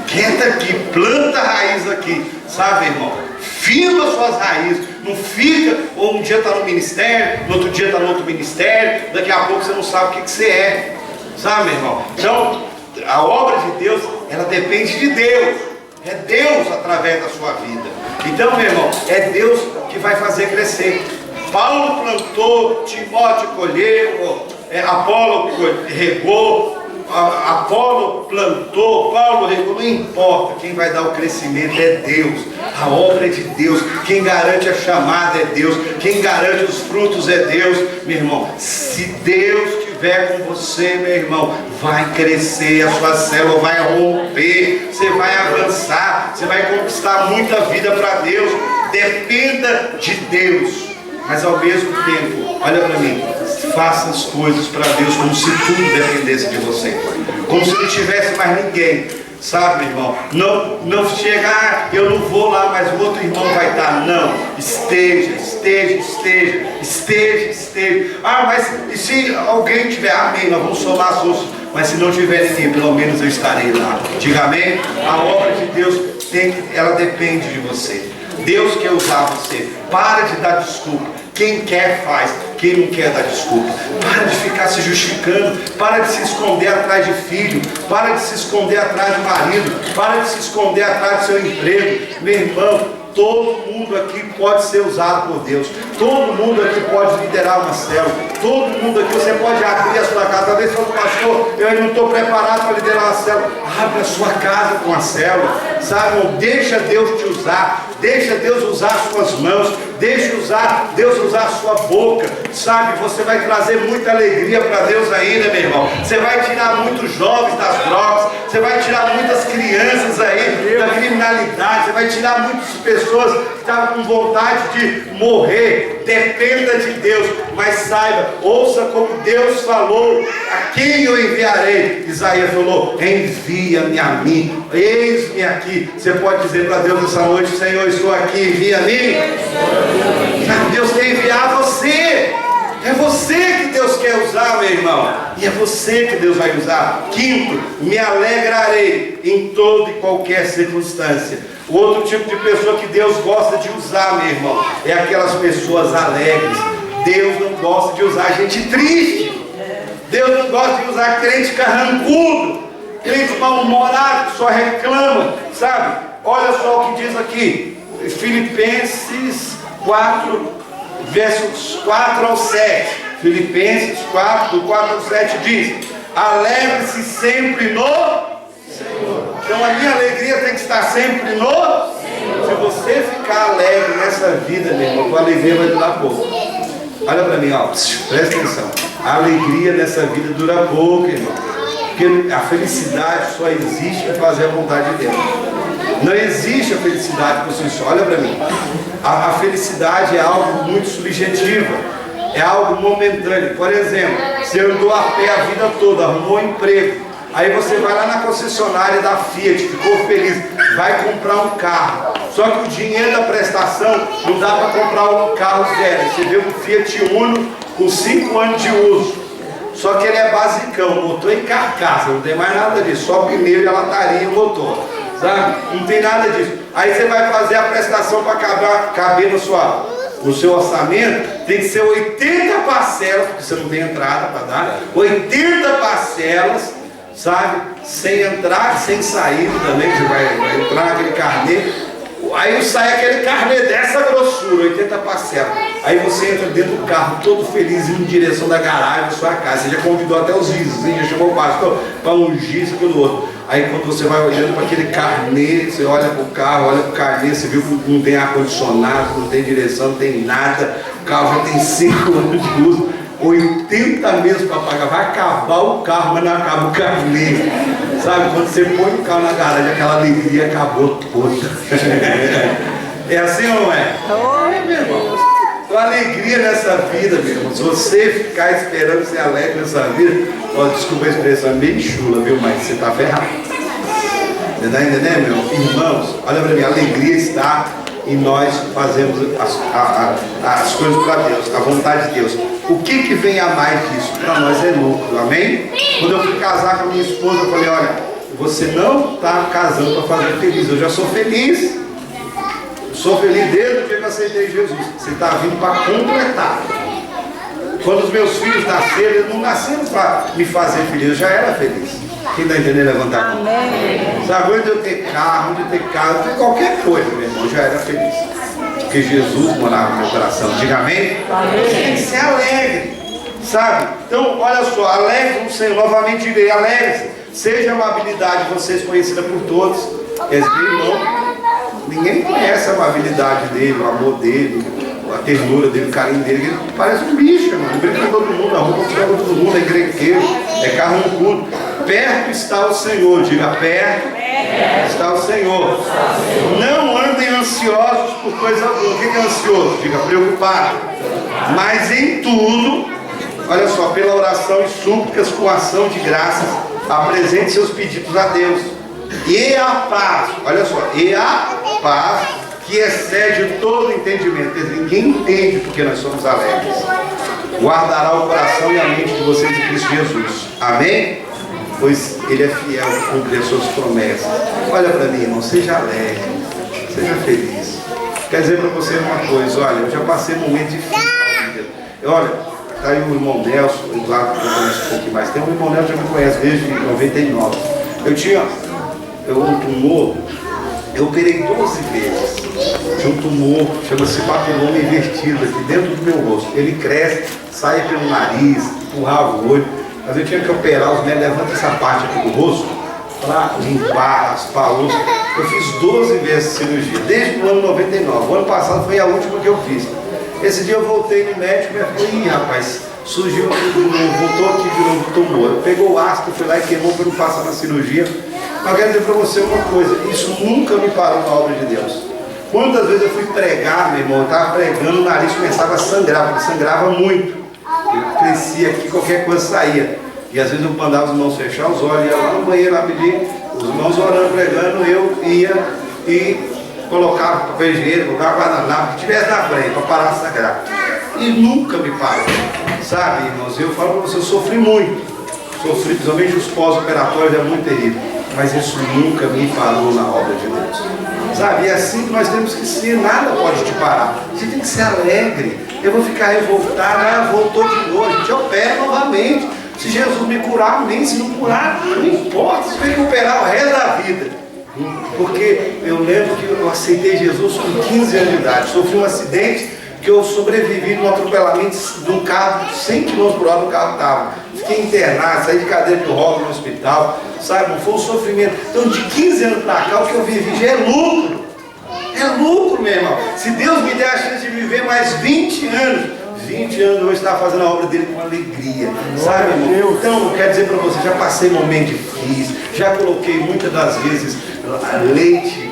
Quieta aqui, planta a raiz aqui, sabe, irmão? Firma as suas raízes. Não fica, ou um dia está no ministério, no outro dia está no outro ministério, daqui a pouco você não sabe o que você é. Sabe, meu irmão? Então, a obra de Deus, ela depende de Deus. É Deus através da sua vida. Então, meu irmão, é Deus que vai fazer crescer. Paulo plantou, Timóteo colheu, Apolo regou, Apolo plantou, Paulo regou, não importa. Quem vai dar o crescimento é Deus. A obra é de Deus. Quem garante a chamada é Deus. Quem garante os frutos é Deus. Meu irmão, se Deus estiver com você, meu irmão, vai crescer, a sua célula vai romper, você vai avançar, você vai conquistar muita vida para Deus. Dependa de Deus, mas ao mesmo tempo, olha para mim, faça as coisas para Deus como se tudo dependesse de você, como se não tivesse mais ninguém, sabe, meu irmão? Não chegar, eu não vou lá, mas o outro irmão vai estar. Não, esteja. Ah, mas e se alguém tiver? Amém, nós vamos somar as outras. Mas se não tiver ninguém, pelo menos eu estarei lá. Diga amém. A obra de Deus ela depende de você. Deus quer usar você. Para de dar desculpa. Quem quer faz, quem não quer dá desculpa. Para de ficar se justificando, para de se esconder atrás de filho, para de se esconder atrás de marido, para de se esconder atrás do seu emprego. Meu irmão, todo mundo aqui pode ser usado por Deus. Todo mundo aqui pode liderar uma célula. Todo mundo aqui, você pode abrir a sua casa. Talvez fale, pastor, eu ainda não estou preparado para liderar uma célula. Abre a sua casa com a célula, sabe, irmão? Deixa Deus te usar. Deixa Deus usar as suas mãos. Deixa Deus usar a sua boca. Sabe, você vai trazer muita alegria para Deus ainda, meu irmão. Você vai tirar muitos jovens das drogas. Você vai tirar muitas crianças aí da criminalidade. Você vai tirar muitas pessoas que estavam com vontade de morrer. Dependa de Deus. Mas saiba, ouça como Deus falou: a quem eu enviarei? Isaías falou: envia-me a mim, eis-me aqui. Você pode dizer para Deus essa noite: Senhor, estou aqui, envia-me. Deus quer enviar você. É você que Deus quer usar, meu irmão. E é você que Deus vai usar. Quinto, me alegrarei em toda e qualquer circunstância. O outro tipo de pessoa que Deus gosta de usar, meu irmão, é aquelas pessoas alegres. Deus não gosta de usar gente triste. Deus não gosta de usar crente carrancudo, crente mal-humorado, que só reclama, sabe? Olha só o que diz aqui, Filipenses 4, versos 4 ao 7. Filipenses 4, do 4 ao 7 diz: alegre-se sempre no Senhor. Então a minha alegria tem que estar sempre no Senhor. Se você ficar alegre nessa vida, meu irmão, a alegria vai durar pouco. Olha para mim, ó, presta atenção. A alegria nessa vida dura pouco, irmão. Porque a felicidade só existe em fazer a vontade de Deus. Não existe a felicidade por si só. Olha para mim. A felicidade é algo muito subjetivo. É algo momentâneo. Por exemplo, você andou a pé a vida toda, arrumou um emprego. Aí você vai lá na concessionária da Fiat, ficou feliz, vai comprar um carro. Só que o dinheiro da prestação não dá para comprar um carro zero. Você vê um Fiat Uno com 5 anos de uso. Só que ele é basicão, motor em carcaça, não tem mais nada disso. Só pneu e a lataria e o motor. Sabe? Não tem nada disso. Aí você vai fazer a prestação para caber no seu orçamento. Tem que ser 80 parcelas, porque você não tem entrada para dar. 80 parcelas, sabe? Sem entrada, sem saída também. Você vai entrar naquele carnê. Aí sai aquele carnê dessa grossura, 80 parcelas. Aí você entra dentro do carro, todo feliz, indo em direção da garagem da sua casa. Você já convidou até os vizinhos, já chamou o pastor para ungir isso pelo outro. Aí quando você vai olhando para aquele carnê, você olha para o carro, olha para o carnê, você viu que não tem ar-condicionado, não tem direção, não tem nada. O carro já tem 5 anos de uso, 80 meses para pagar. Vai acabar o carro, mas não acaba o carnê. Sabe, quando você põe o carro na garagem, aquela alegria acabou toda. É assim ou não é? É, meu irmão. Então, alegria nessa vida, meu irmão. Se você ficar esperando ser alegre nessa vida, ó, desculpa a expressão, é meio chula, viu? Mas você está ferrado. Você está entendendo, meu? Irmãos, olha para mim, a alegria está em nós fazermos as coisas para Deus, a vontade de Deus. O que vem a mais disso? Para nós é lucro, amém? Quando eu fui casar com a minha esposa, eu falei, olha, você não está casando para fazer feliz, eu já sou feliz. Eu sou feliz desde o dia que eu aceitei Jesus. Você está vindo para completar. Quando os meus filhos nasceram, eles não nasceram para me fazer feliz, eu já era feliz. Quem está entendendo, levantar a mão. Sabe, onde eu ter carro, onde eu ter casa, ter qualquer coisa, meu irmão, eu já era feliz. Porque Jesus morava no meu coração. Diga amém? Você tem que ser alegre, sabe? Então, olha só, alegre no Senhor, novamente direi, alegre. Seja a amabilidade de vocês conhecida por todos. Quer dizer, irmão, ninguém conhece a amabilidade dele, o amor dele, a ternura dele, o carinho dele. Ele parece um bicho, irmão. Ele brinca com todo mundo, a roupa fica com todo mundo, é grequeiro, é carrancudo. Perto está o Senhor, diga perto está o Senhor. Não andem ansiosos por coisa alguma. O que é ansioso? Diga preocupado. Mas em tudo, olha só, pela oração e súplicas com ação de graças, apresente seus pedidos a Deus. E a paz, olha só, e a paz que excede todo entendimento. Quer dizer, ninguém entende porque nós somos alegres. Guardará o coração e a mente de vocês em Cristo Jesus. Amém? Pois Ele é fiel a cumprir as suas promessas. Olha para mim, irmão, seja alegre, seja feliz. Quer dizer para você uma coisa, olha, eu já passei um momento difícil na vida. Olha, está aí o irmão Nelson, o Eduardo, que eu conheço um pouquinho mais. Tem um irmão Nelson que já me conhece desde 99. Eu tinha um tumor, eu operei 12 vezes. Tinha um tumor, chama-se papiloma invertido aqui dentro do meu rosto. Ele cresce, sai pelo nariz, empurrava o olho. Mas eu tinha que operar os médicos, levanta essa parte aqui do rosto para limpar, raspar o osso. Eu fiz 12 vezes cirurgia, desde o ano 99. O ano passado foi a última que eu fiz. Esse dia eu voltei no médico e falei, ih rapaz, surgiu aqui de novo, voltou aqui de novo o tumor. Eu pegou o ácido, fui lá e queimou para não passar na cirurgia. Mas eu quero dizer para você uma coisa, isso nunca me parou na obra de Deus. Quantas vezes eu fui pregar, meu irmão, eu estava pregando, o nariz começava a sangrar, porque sangrava muito. Eu crescia aqui, qualquer coisa saía. E às vezes eu mandava os irmãos fechar os olhos, ia lá no banheiro rapidinho, os irmãos orando, pregando, eu ia e colocava papel higiênico, colocava guardanapo, que estivesse na frente, para parar de sangrar. E nunca me parou. Sabe, irmãos, eu falo para você, eu sofri muito. Sofri, principalmente os pós-operatórios, é muito terrível. Mas isso nunca me parou na obra de Deus. Sabe, e é assim que nós temos que ser, nada pode te parar. Você tem que ser alegre. Eu vou ficar revoltado, voltou de novo, a gente opera novamente. Se Jesus me curar, amém. Se não curar, não importa, você vai recuperar o resto da vida. Porque eu lembro que eu aceitei Jesus com 15 anos de idade. Sofri um acidente que eu sobrevivi num atropelamento de um carro, 100 km por hora o carro estava. Fiquei internado, saí de cadeira de rodas no hospital, sabe? Não foi um sofrimento. Então de 15 anos para cá, o que eu vivi já é lucro. É lucro, meu irmão. Se Deus me der a chance de viver mais 20 anos, 20 anos eu vou estar fazendo a obra dele com alegria, sabe, irmão? Então, eu quero dizer para você, já passei momentos difíceis, já coloquei muitas das vezes leite,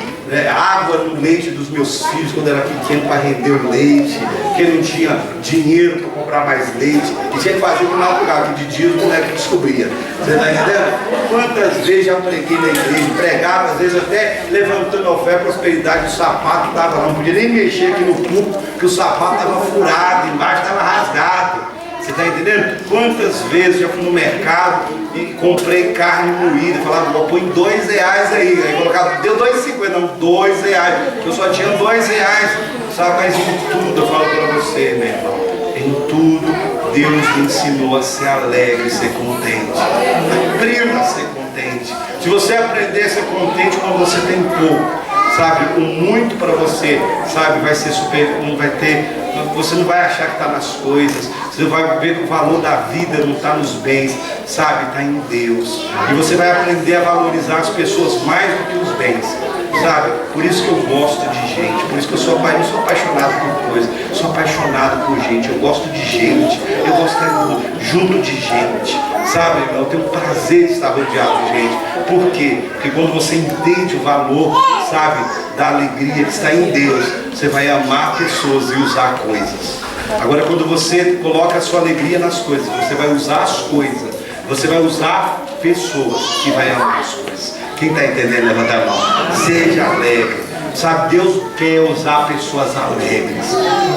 água no leite dos meus filhos quando era pequeno para render o leite, porque não tinha dinheiro para comprar mais leite, e tinha que fazer no natural, que de dia o moleque descobria. Você está entendendo? Quantas vezes já preguei na igreja, pregava, às vezes até levantando a fé, a prosperidade, o sapato estava lá, não podia nem mexer aqui no púlpito, que o sapato estava furado, embaixo estava rasgado. Você está entendendo? Quantas vezes já fui no mercado e comprei carne moída, falava, vou pôr em R$2 aí colocava, deu R$2,50, não, R$2, eu só tinha R$2, sabe? Mas em tudo, eu falo para você, meu irmão, em tudo Deus me ensinou a ser alegre, ser contente. Aprenda a ser contente. Se você aprender a ser contente quando você tem pouco, sabe, com muito para você, sabe, vai ser super, não vai ter, você não vai achar que está nas coisas, você vai ver que o valor da vida não está nos bens, sabe, está em Deus. E você vai aprender a valorizar as pessoas mais do que os bens, sabe? Por isso que eu gosto de gente, por isso que eu sou pai, não sou apaixonado por coisas, sou apaixonado por gente, eu gosto de gente, eu gosto de estar junto de gente, sabe? Eu tenho prazer de estar rodeado de gente. Por quê? Porque quando você entende o valor, sabe, da alegria que está em Deus, você vai amar pessoas e usar coisas. Agora, quando você coloca a sua alegria nas coisas, você vai usar as coisas, você vai usar pessoas que vai amar as coisas. Quem está entendendo, levanta a mão. Seja alegre. Sabe, Deus quer usar pessoas alegres.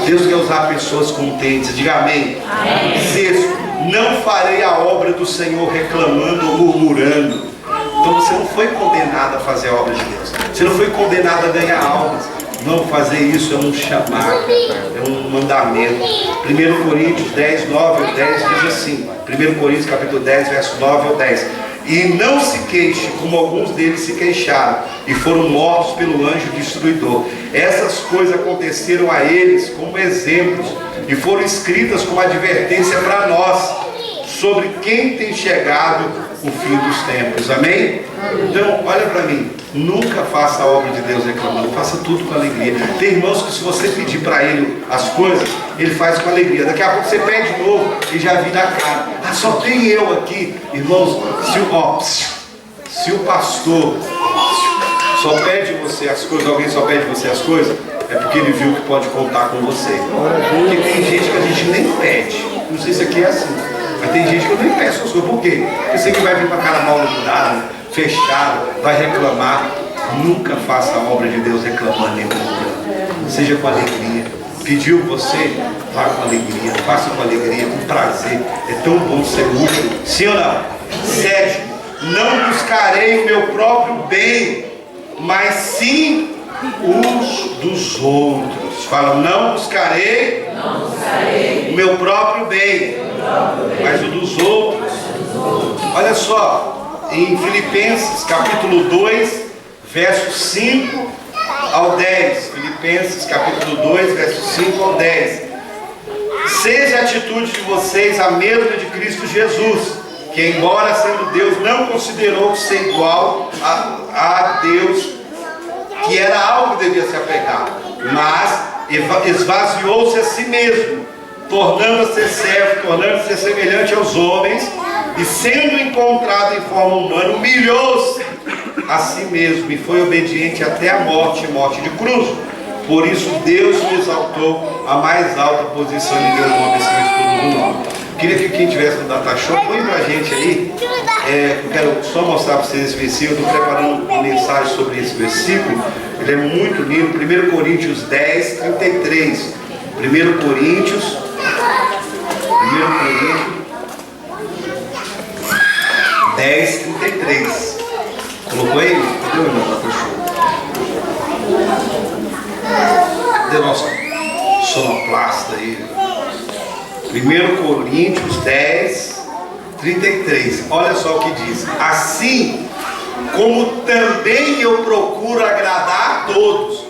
Deus quer usar pessoas contentes. Diga amém. Amém. Sexto, não farei a obra do Senhor reclamando ou murmurando. Então você não foi condenado a fazer a obra de Deus. Você não foi condenado a ganhar almas. Não, fazer isso é um chamado, é um mandamento. 1 Coríntios 10, 9 ao 10 diz assim. 1 Coríntios capítulo 10, verso 9 ao 10. E não se queixe, como alguns deles se queixaram, e foram mortos pelo anjo destruidor. Essas coisas aconteceram a eles como exemplos, e foram escritas como advertência para nós, sobre quem tem chegado o fim dos tempos. Amém? Então, olha para mim, nunca faça a obra de Deus reclamando, faça tudo com alegria. Tem irmãos que se você pedir para ele as coisas, ele faz com alegria. Daqui a pouco você pede de novo e já vira a cara. Ah, só tem eu aqui. Irmãos, se o pastor só pede você as coisas, alguém só pede você as coisas, é porque ele viu que pode contar com você. Porque tem gente que a gente nem pede. Não sei se aqui é assim, mas tem gente que eu nem peço as coisas. Por quê? Porque você que vai vir com a cara mal mudada, fechada, vai reclamar. Nunca faça a obra de Deus reclamando nem murmurando. Seja com alegria. Pediu você, vá com alegria, faça com alegria, com prazer. É tão bom ser útil. Sim ou não? Sétimo, não buscarei o meu próprio bem, mas sim os dos outros. Fala, não buscarei o meu próprio bem, mas o dos outros. Olha só, em Filipenses capítulo 2, versos 5 ao 10. Filipenses capítulo 2, versos 5 ao 10. Seja a atitude de vocês a mesma de Cristo Jesus, que embora sendo Deus, não considerou ser igual a Deus, que era algo que devia se apegar, mas esvaziou-se a si mesmo, tornando-se servo, tornando-se semelhante aos homens, e sendo encontrado em forma humana, humilhou-se a si mesmo e foi obediente até a morte de cruz. Por isso Deus o exaltou à mais alta posição e deu o nome acima de todo nome. Queria que quem tivesse no Data Show, põe pra gente aí. Eu quero só mostrar para vocês esse versículo. Eu estou preparando uma mensagem sobre esse versículo. Ele é muito lindo. 1 Coríntios 10, 33. 1 Coríntios 10, 33. Colocou aí? Cadê o irmão Data Show? Cadê o nosso sonoplasta aí? 1 Coríntios 10, 33. Olha só o que diz. Assim como também eu procuro agradar a todos.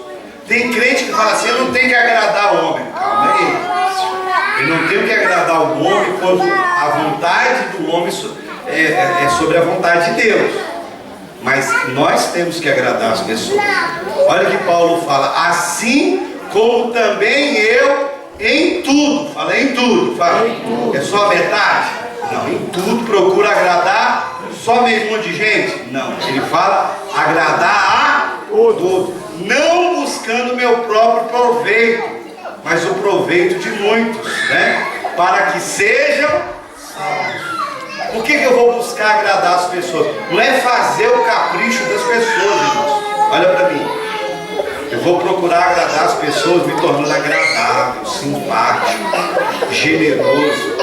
Tem crente que fala assim, eu não tenho que agradar o homem. Calma aí. Eu não tenho que agradar o homem quando a vontade do homem é sobre a vontade de Deus. Mas nós temos que agradar as pessoas. Olha o que Paulo fala. Assim como também eu em tudo. Fala em tudo. Fala. É só a metade? Não, em tudo procura agradar só mesmo de gente? Não. Ele fala agradar a todo. Não buscando meu próprio proveito, mas o proveito de muitos, né? Para que sejam salvos. Por que eu vou buscar agradar as pessoas? Não é fazer o capricho das pessoas, irmãos. Olha para mim. Eu vou procurar agradar as pessoas me tornando agradável, simpático, generoso,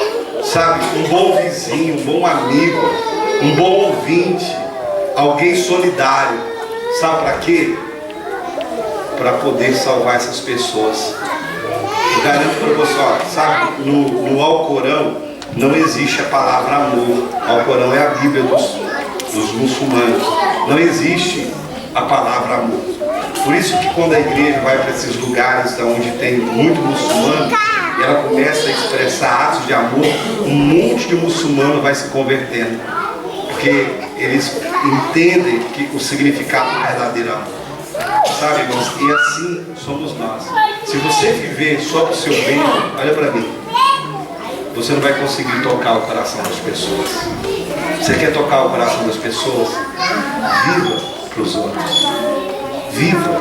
sabe? Um bom vizinho, um bom amigo, um bom ouvinte, alguém solidário. Sabe para quê? Para poder salvar essas pessoas. Eu garanto para você, ó, sabe? No Alcorão não existe a palavra amor. O Alcorão é a Bíblia dos muçulmanos. Não existe a palavra amor. Por isso que quando a igreja vai para esses lugares onde tem muito muçulmano, e ela começa a expressar atos de amor, um monte de muçulmano vai se convertendo. Porque eles entendem que o significado do verdadeiro amor. Sabe, irmãos? E assim somos nós. Se você viver só para o seu bem, olha para mim, você não vai conseguir tocar o coração das pessoas. Você quer tocar o coração das pessoas? Viva para os outros. Viva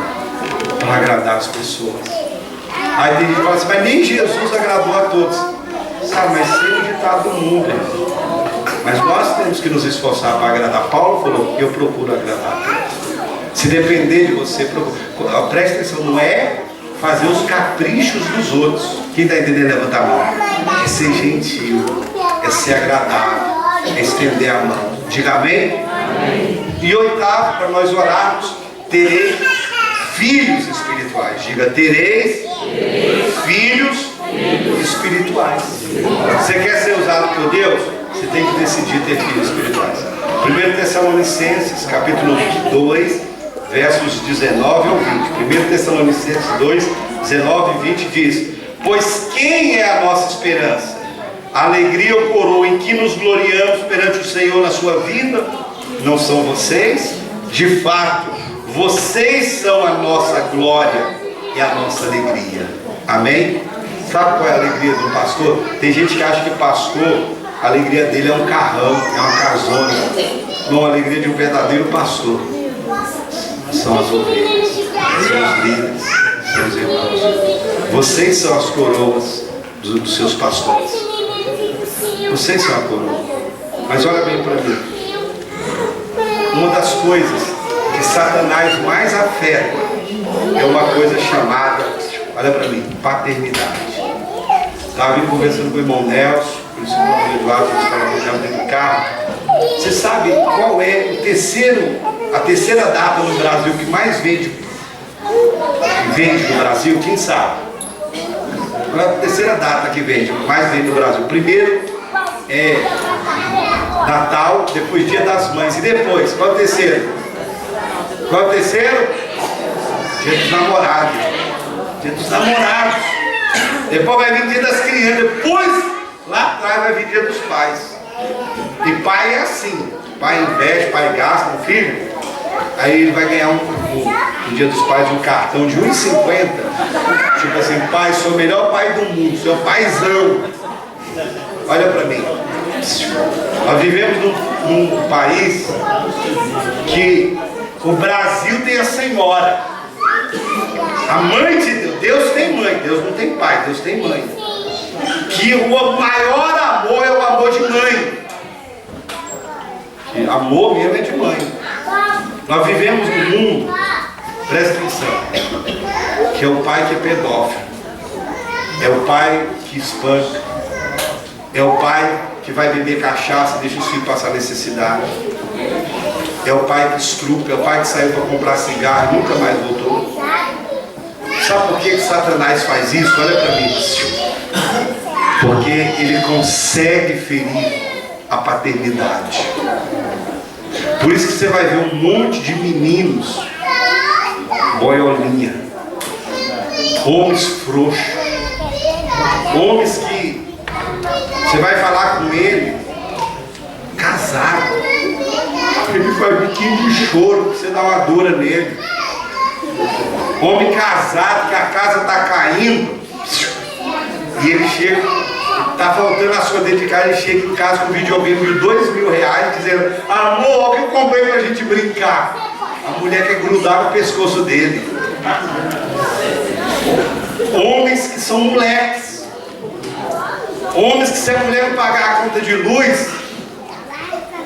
para agradar as pessoas. Aí tem gente que fala assim, mas nem Jesus agradou a todos. Sabe, mas sem o ditado do mundo, irmão. Mas nós temos que nos esforçar para agradar. Paulo falou, eu procuro agradar a Deus. Se depender de você, preste atenção, não é fazer os caprichos dos outros. Quem está entendendo, levanta a mão. É ser gentil, é ser agradável, é estender a mão. Diga amém? Amém. E oitavo, para nós orarmos, tereis filhos espirituais. Diga, tereis filhos espirituais. Você quer ser usado por Deus? Você tem que decidir ter filhos espirituais. 1 Tessalonicenses, capítulo 2, versos 19 ao 20. 1 Tessalonicenses 2, 19 e 20 diz: pois quem é a nossa esperança? A alegria ou coroa em que nos gloriamos perante o Senhor na sua vida? Não são vocês? De fato, vocês são a nossa glória e a nossa alegria. Amém? Sabe qual é a alegria do pastor? Tem gente que acha que pastor, a alegria dele é um carrão, é uma casona. Não, a alegria de um verdadeiro pastor são as ovelhas, são os líderes, são os irmãos. Vocês são as coroas dos seus pastores. Vocês são a coroa. Mas olha bem para mim. Uma das coisas que Satanás mais afeta é uma coisa chamada, olha para mim, paternidade. Estava conversando com o irmão Nelson, por isso que o irmão Eduardo estava dentro do carro. Você sabe qual é a terceira data no Brasil que mais vende no Brasil? Quem sabe? Qual é a terceira data que mais vende no Brasil? Primeiro é Natal, depois Dia das Mães. E depois, qual é o terceiro? Qual é o terceiro? Dia dos Namorados. Dia dos Namorados. Depois vai vir Dia das Crianças. Depois, lá atrás, vai vir Dia dos Pais. E pai é assim. Pai investe, pai gasta no filho. Aí ele vai ganhar no Dia dos Pais um cartão de R$1,50. Tipo assim, pai, sou o melhor pai do mundo, seu paizão. Olha para mim. Nós vivemos num país que o Brasil tem a senhora. A mãe de Deus. Deus tem mãe, Deus não tem pai, Deus tem mãe. Que o maior amor é o amor de mãe. E amor mesmo é de mãe. Nós vivemos num mundo, presta atenção, que é o pai que é pedófilo, é o pai que espanca, é o pai que vai beber cachaça e deixa os filhos passar necessidade, é o pai que estrupa, é o pai que saiu para comprar cigarro e nunca mais voltou. Sabe por que Satanás faz isso? Olha para mim. Porque ele consegue ferir a paternidade. Por isso que você vai ver um monte de meninos boiolinha, homens frouxos, homens que você vai falar com ele casado, ele faz biquinho de choro, você dá uma dura nele. Homem casado, que a casa está caindo, e ele chega, está faltando a sua dentro de casa, ele chega em casa com um videogame de R$2.000, dizendo: amor, o que eu comprei para a gente brincar? A mulher quer grudar no pescoço dele. Homens que são moleques, homens que, se a mulher não pagar a conta de luz,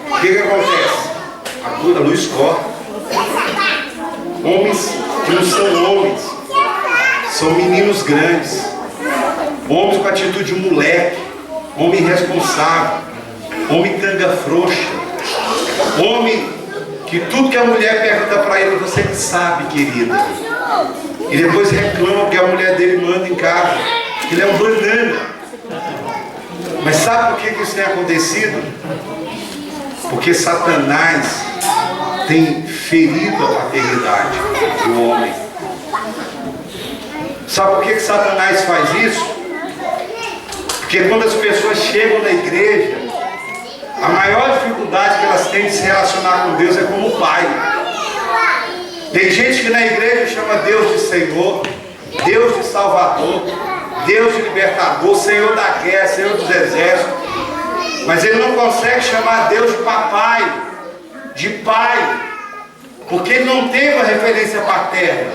o que acontece? A luz corta. Homens que não são homens, são meninos grandes, homens com atitude de moleque, homem irresponsável, homem tanga frouxa, homem que tudo que a mulher pergunta para ele: você que sabe, querida. E depois reclama que a mulher dele manda em casa, que ele é um banana. Mas sabe por que isso tem acontecido? Porque Satanás tem ferido a paternidade do homem. Sabe por que Satanás faz isso? Porque quando as pessoas chegam na igreja, a maior dificuldade que elas têm de se relacionar com Deus é como pai. Tem gente que na igreja chama Deus de Senhor, Deus de Salvador, Deus de Libertador, Senhor da guerra, Senhor dos exércitos, mas ele não consegue chamar Deus de papai, de pai, porque ele não tem uma referência paterna.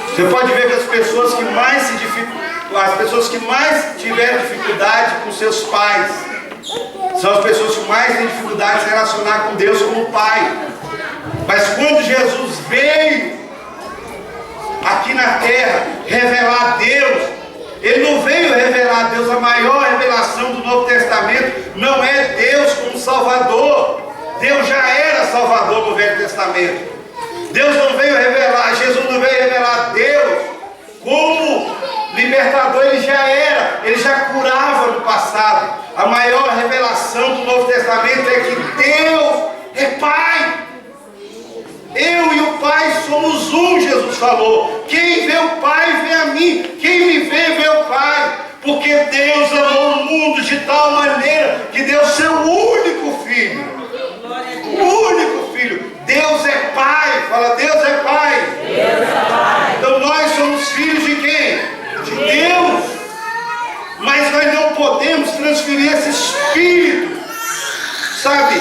Você pode ver que as pessoas que mais tiveram dificuldade com seus pais São as pessoas que mais têm dificuldade de se relacionar com Deus como Pai. Mas quando Jesus veio aqui na terra revelar Deus, Ele não veio revelar Deus. A maior revelação do Novo Testamento não é Deus como Salvador. Deus já era Salvador no Velho Testamento. Deus não veio revelar, Jesus não veio revelar Deus como libertador. Ele já era, Ele já curava no passado. A maior revelação do Novo Testamento é que Deus é Pai. Eu e o Pai somos um, Jesus falou. Quem vê o Pai vê a mim. Quem me vê o Pai. Porque Deus amou o mundo de tal maneira que deu seu único Filho. O único Filho. Deus é Pai. Fala, Deus é Pai. Deus é Pai. Então nós somos filhos de quem? De Deus. Mas nós não podemos transferir esse espírito, sabe,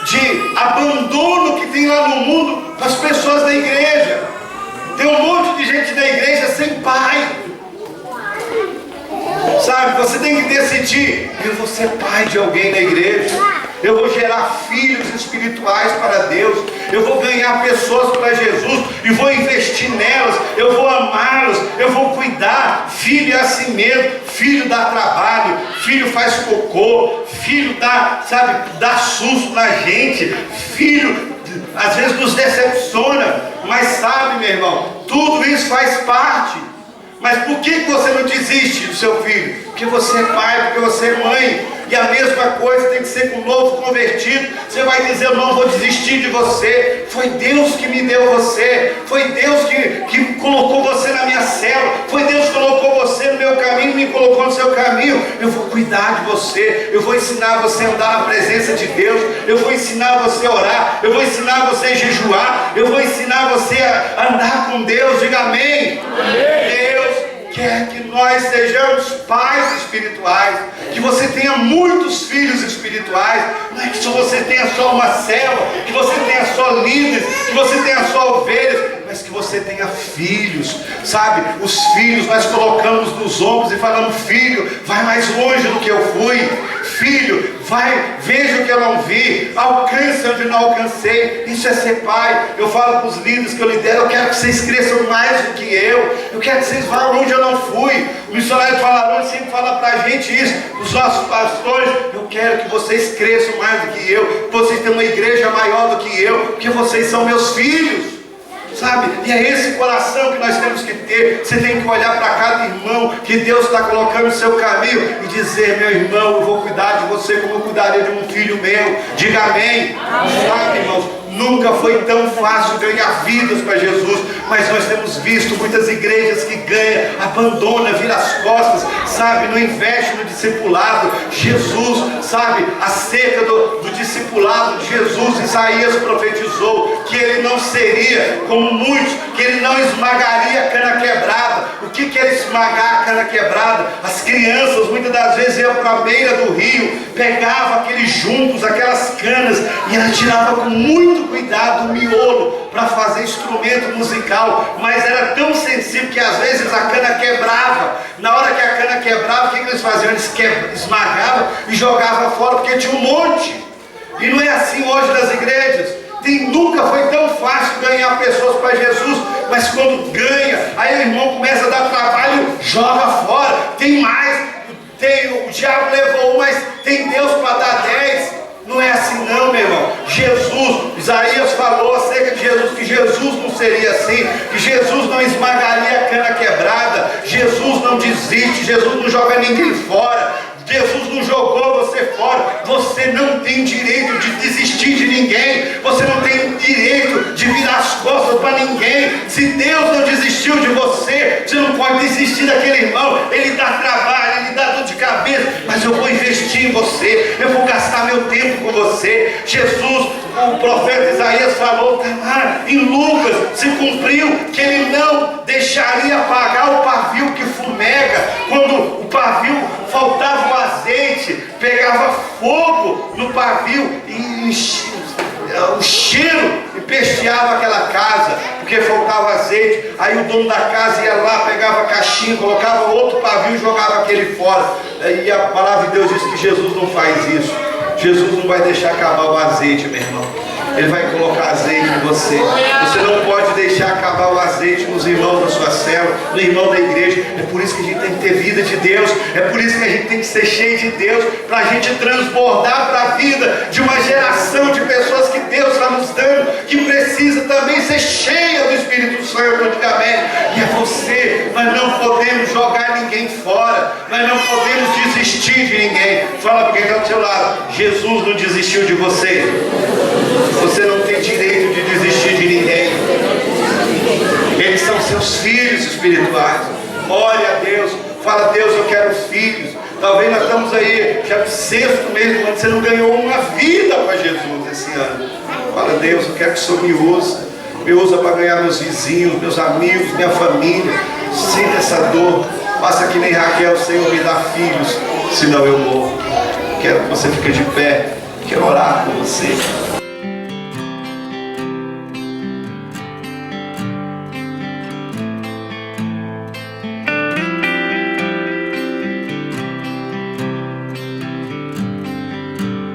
de abandono que tem lá no mundo para as pessoas da igreja. Tem um monte de gente da igreja sem pai. Sabe, você tem que decidir: eu vou ser pai de alguém na igreja, eu vou gerar filhos espirituais para Deus, eu vou ganhar pessoas para Jesus e vou investir nelas, eu vou amá-los, eu vou cuidar. Filho é assim mesmo, filho dá trabalho, filho faz cocô, filho dá, sabe, dá susto na gente, filho às vezes nos decepciona, mas sabe, meu irmão, tudo isso faz parte. Mas por que você não desiste do seu filho? Porque você é pai, porque você é mãe. E a mesma coisa tem que ser com o novo convertido. Você vai dizer: eu não vou desistir de você. Foi Deus que me deu você. Foi Deus que colocou você na minha célula. Foi Deus que colocou você no meu caminho, me colocou no seu caminho. Eu vou cuidar de você. Eu vou ensinar você a andar na presença de Deus. Eu vou ensinar você a orar. Eu vou ensinar você a jejuar. Eu vou ensinar você a andar com Deus. Diga amém. Deus quer que nós sejamos pais espirituais, que você tenha muitos filhos espirituais. Não é que você tenha só uma célula, que você tenha só líderes, que você tenha só ovelhas, mas que você tenha filhos, sabe? Os filhos nós colocamos nos ombros e falamos: filho, vai mais longe do que eu fui. Filho, vai, veja o que eu não vi, alcance onde eu não alcancei. Isso é ser pai. Eu falo para os líderes que eu lidero: eu quero que vocês cresçam mais do que eu quero que vocês vão onde eu não fui. O missionário Falarão sempre fala para a gente isso, os nossos pastores: eu quero que vocês cresçam mais do que eu, que vocês tenham uma igreja maior do que eu, porque vocês são meus filhos. Sabe? E é esse coração que nós temos que ter. Você tem que olhar para cada irmão que Deus está colocando no seu caminho e dizer: meu irmão, eu vou cuidar de você como eu cuidaria de um filho meu. Diga amém. Sabe, irmãos, nunca foi tão fácil ganhar vidas para Jesus, mas nós temos visto muitas igrejas que ganham, abandona, vira as costas, sabe, não investe no discipulado. Jesus, sabe, acerca do discipulado de Jesus, Isaías profetizou que ele não seria como muitos, que ele não esmagaria a cana quebrada. O que era esmagar a cana quebrada? As crianças muitas das vezes iam para a beira do rio, pegavam aqueles juncos, aquelas canas, e ela tirava com muito cuidado o miolo para fazer instrumento musical, mas era tão sensível que às vezes a cana quebrava. Na hora que a cana quebrava, o que eles faziam? Eles esmagavam e jogavam fora, porque tinha um monte. E não é assim hoje nas igrejas. Nunca foi tão fácil ganhar pessoas para Jesus, mas quando ganha, aí o irmão começa a dar trabalho, joga fora. Tem mais, o diabo levou, mas tem Deus para dar 10. Não é assim não, meu irmão. Jesus, Isaías falou acerca de Jesus, que Jesus não seria assim, que Jesus não esmagaria a cana quebrada, Jesus não desiste, Jesus não joga ninguém fora, Jesus não jogou você fora. Você não tem direito de desistir de ninguém, você não tem direito de virar as costas para ninguém. Se Deus não desistiu de você, você não pode desistir daquele irmão. Ele dá trabalho, ele dá dor de cabeça, mas eu vou investir em você, eu vou gastar meu tempo com você. Jesus, o profeta Isaías falou em Lucas, se cumpriu que ele não deixaria apagar o pavio que fumega. Quando o pavio faltava o azeite, pegava fogo no pavio e o cheiro empesteava aquela casa, porque faltava azeite. Aí o dono da casa ia lá, pegava a caixinha, colocava outro pavio e jogava aquele fora. E a palavra de Deus diz que Jesus não faz isso. Jesus não vai deixar acabar o azeite, meu irmão. Ele vai colocar azeite em você. Você não pode deixar acabar o azeite nos irmãos da sua célula, no irmão da igreja. É por isso que a gente tem que ter vida de Deus. É por isso que a gente tem que ser cheio de Deus, para a gente transbordar para a vida de uma geração de pessoas que Deus está nos dando, que precisa também ser cheia do Espírito Santo antigamente. E é você. Nós não podemos jogar ninguém fora. Nós não podemos desistir de ninguém. Fala para quem está do seu lado: Jesus não desistiu de você. Você não tem direito de desistir de ninguém. Eles são seus filhos espirituais. Ore a Deus. Fala: Deus, eu quero filhos. Talvez nós estamos aí já no 6º mês, quando você não ganhou uma vida para Jesus esse ano. Fala: Deus, eu quero que o Senhor me usa. Me usa para ganhar meus vizinhos, meus amigos, minha família. Sinta essa dor. Faça que nem Raquel: Senhor, me dá filhos, senão eu morro. Quero que você fique de pé. Quero orar com você.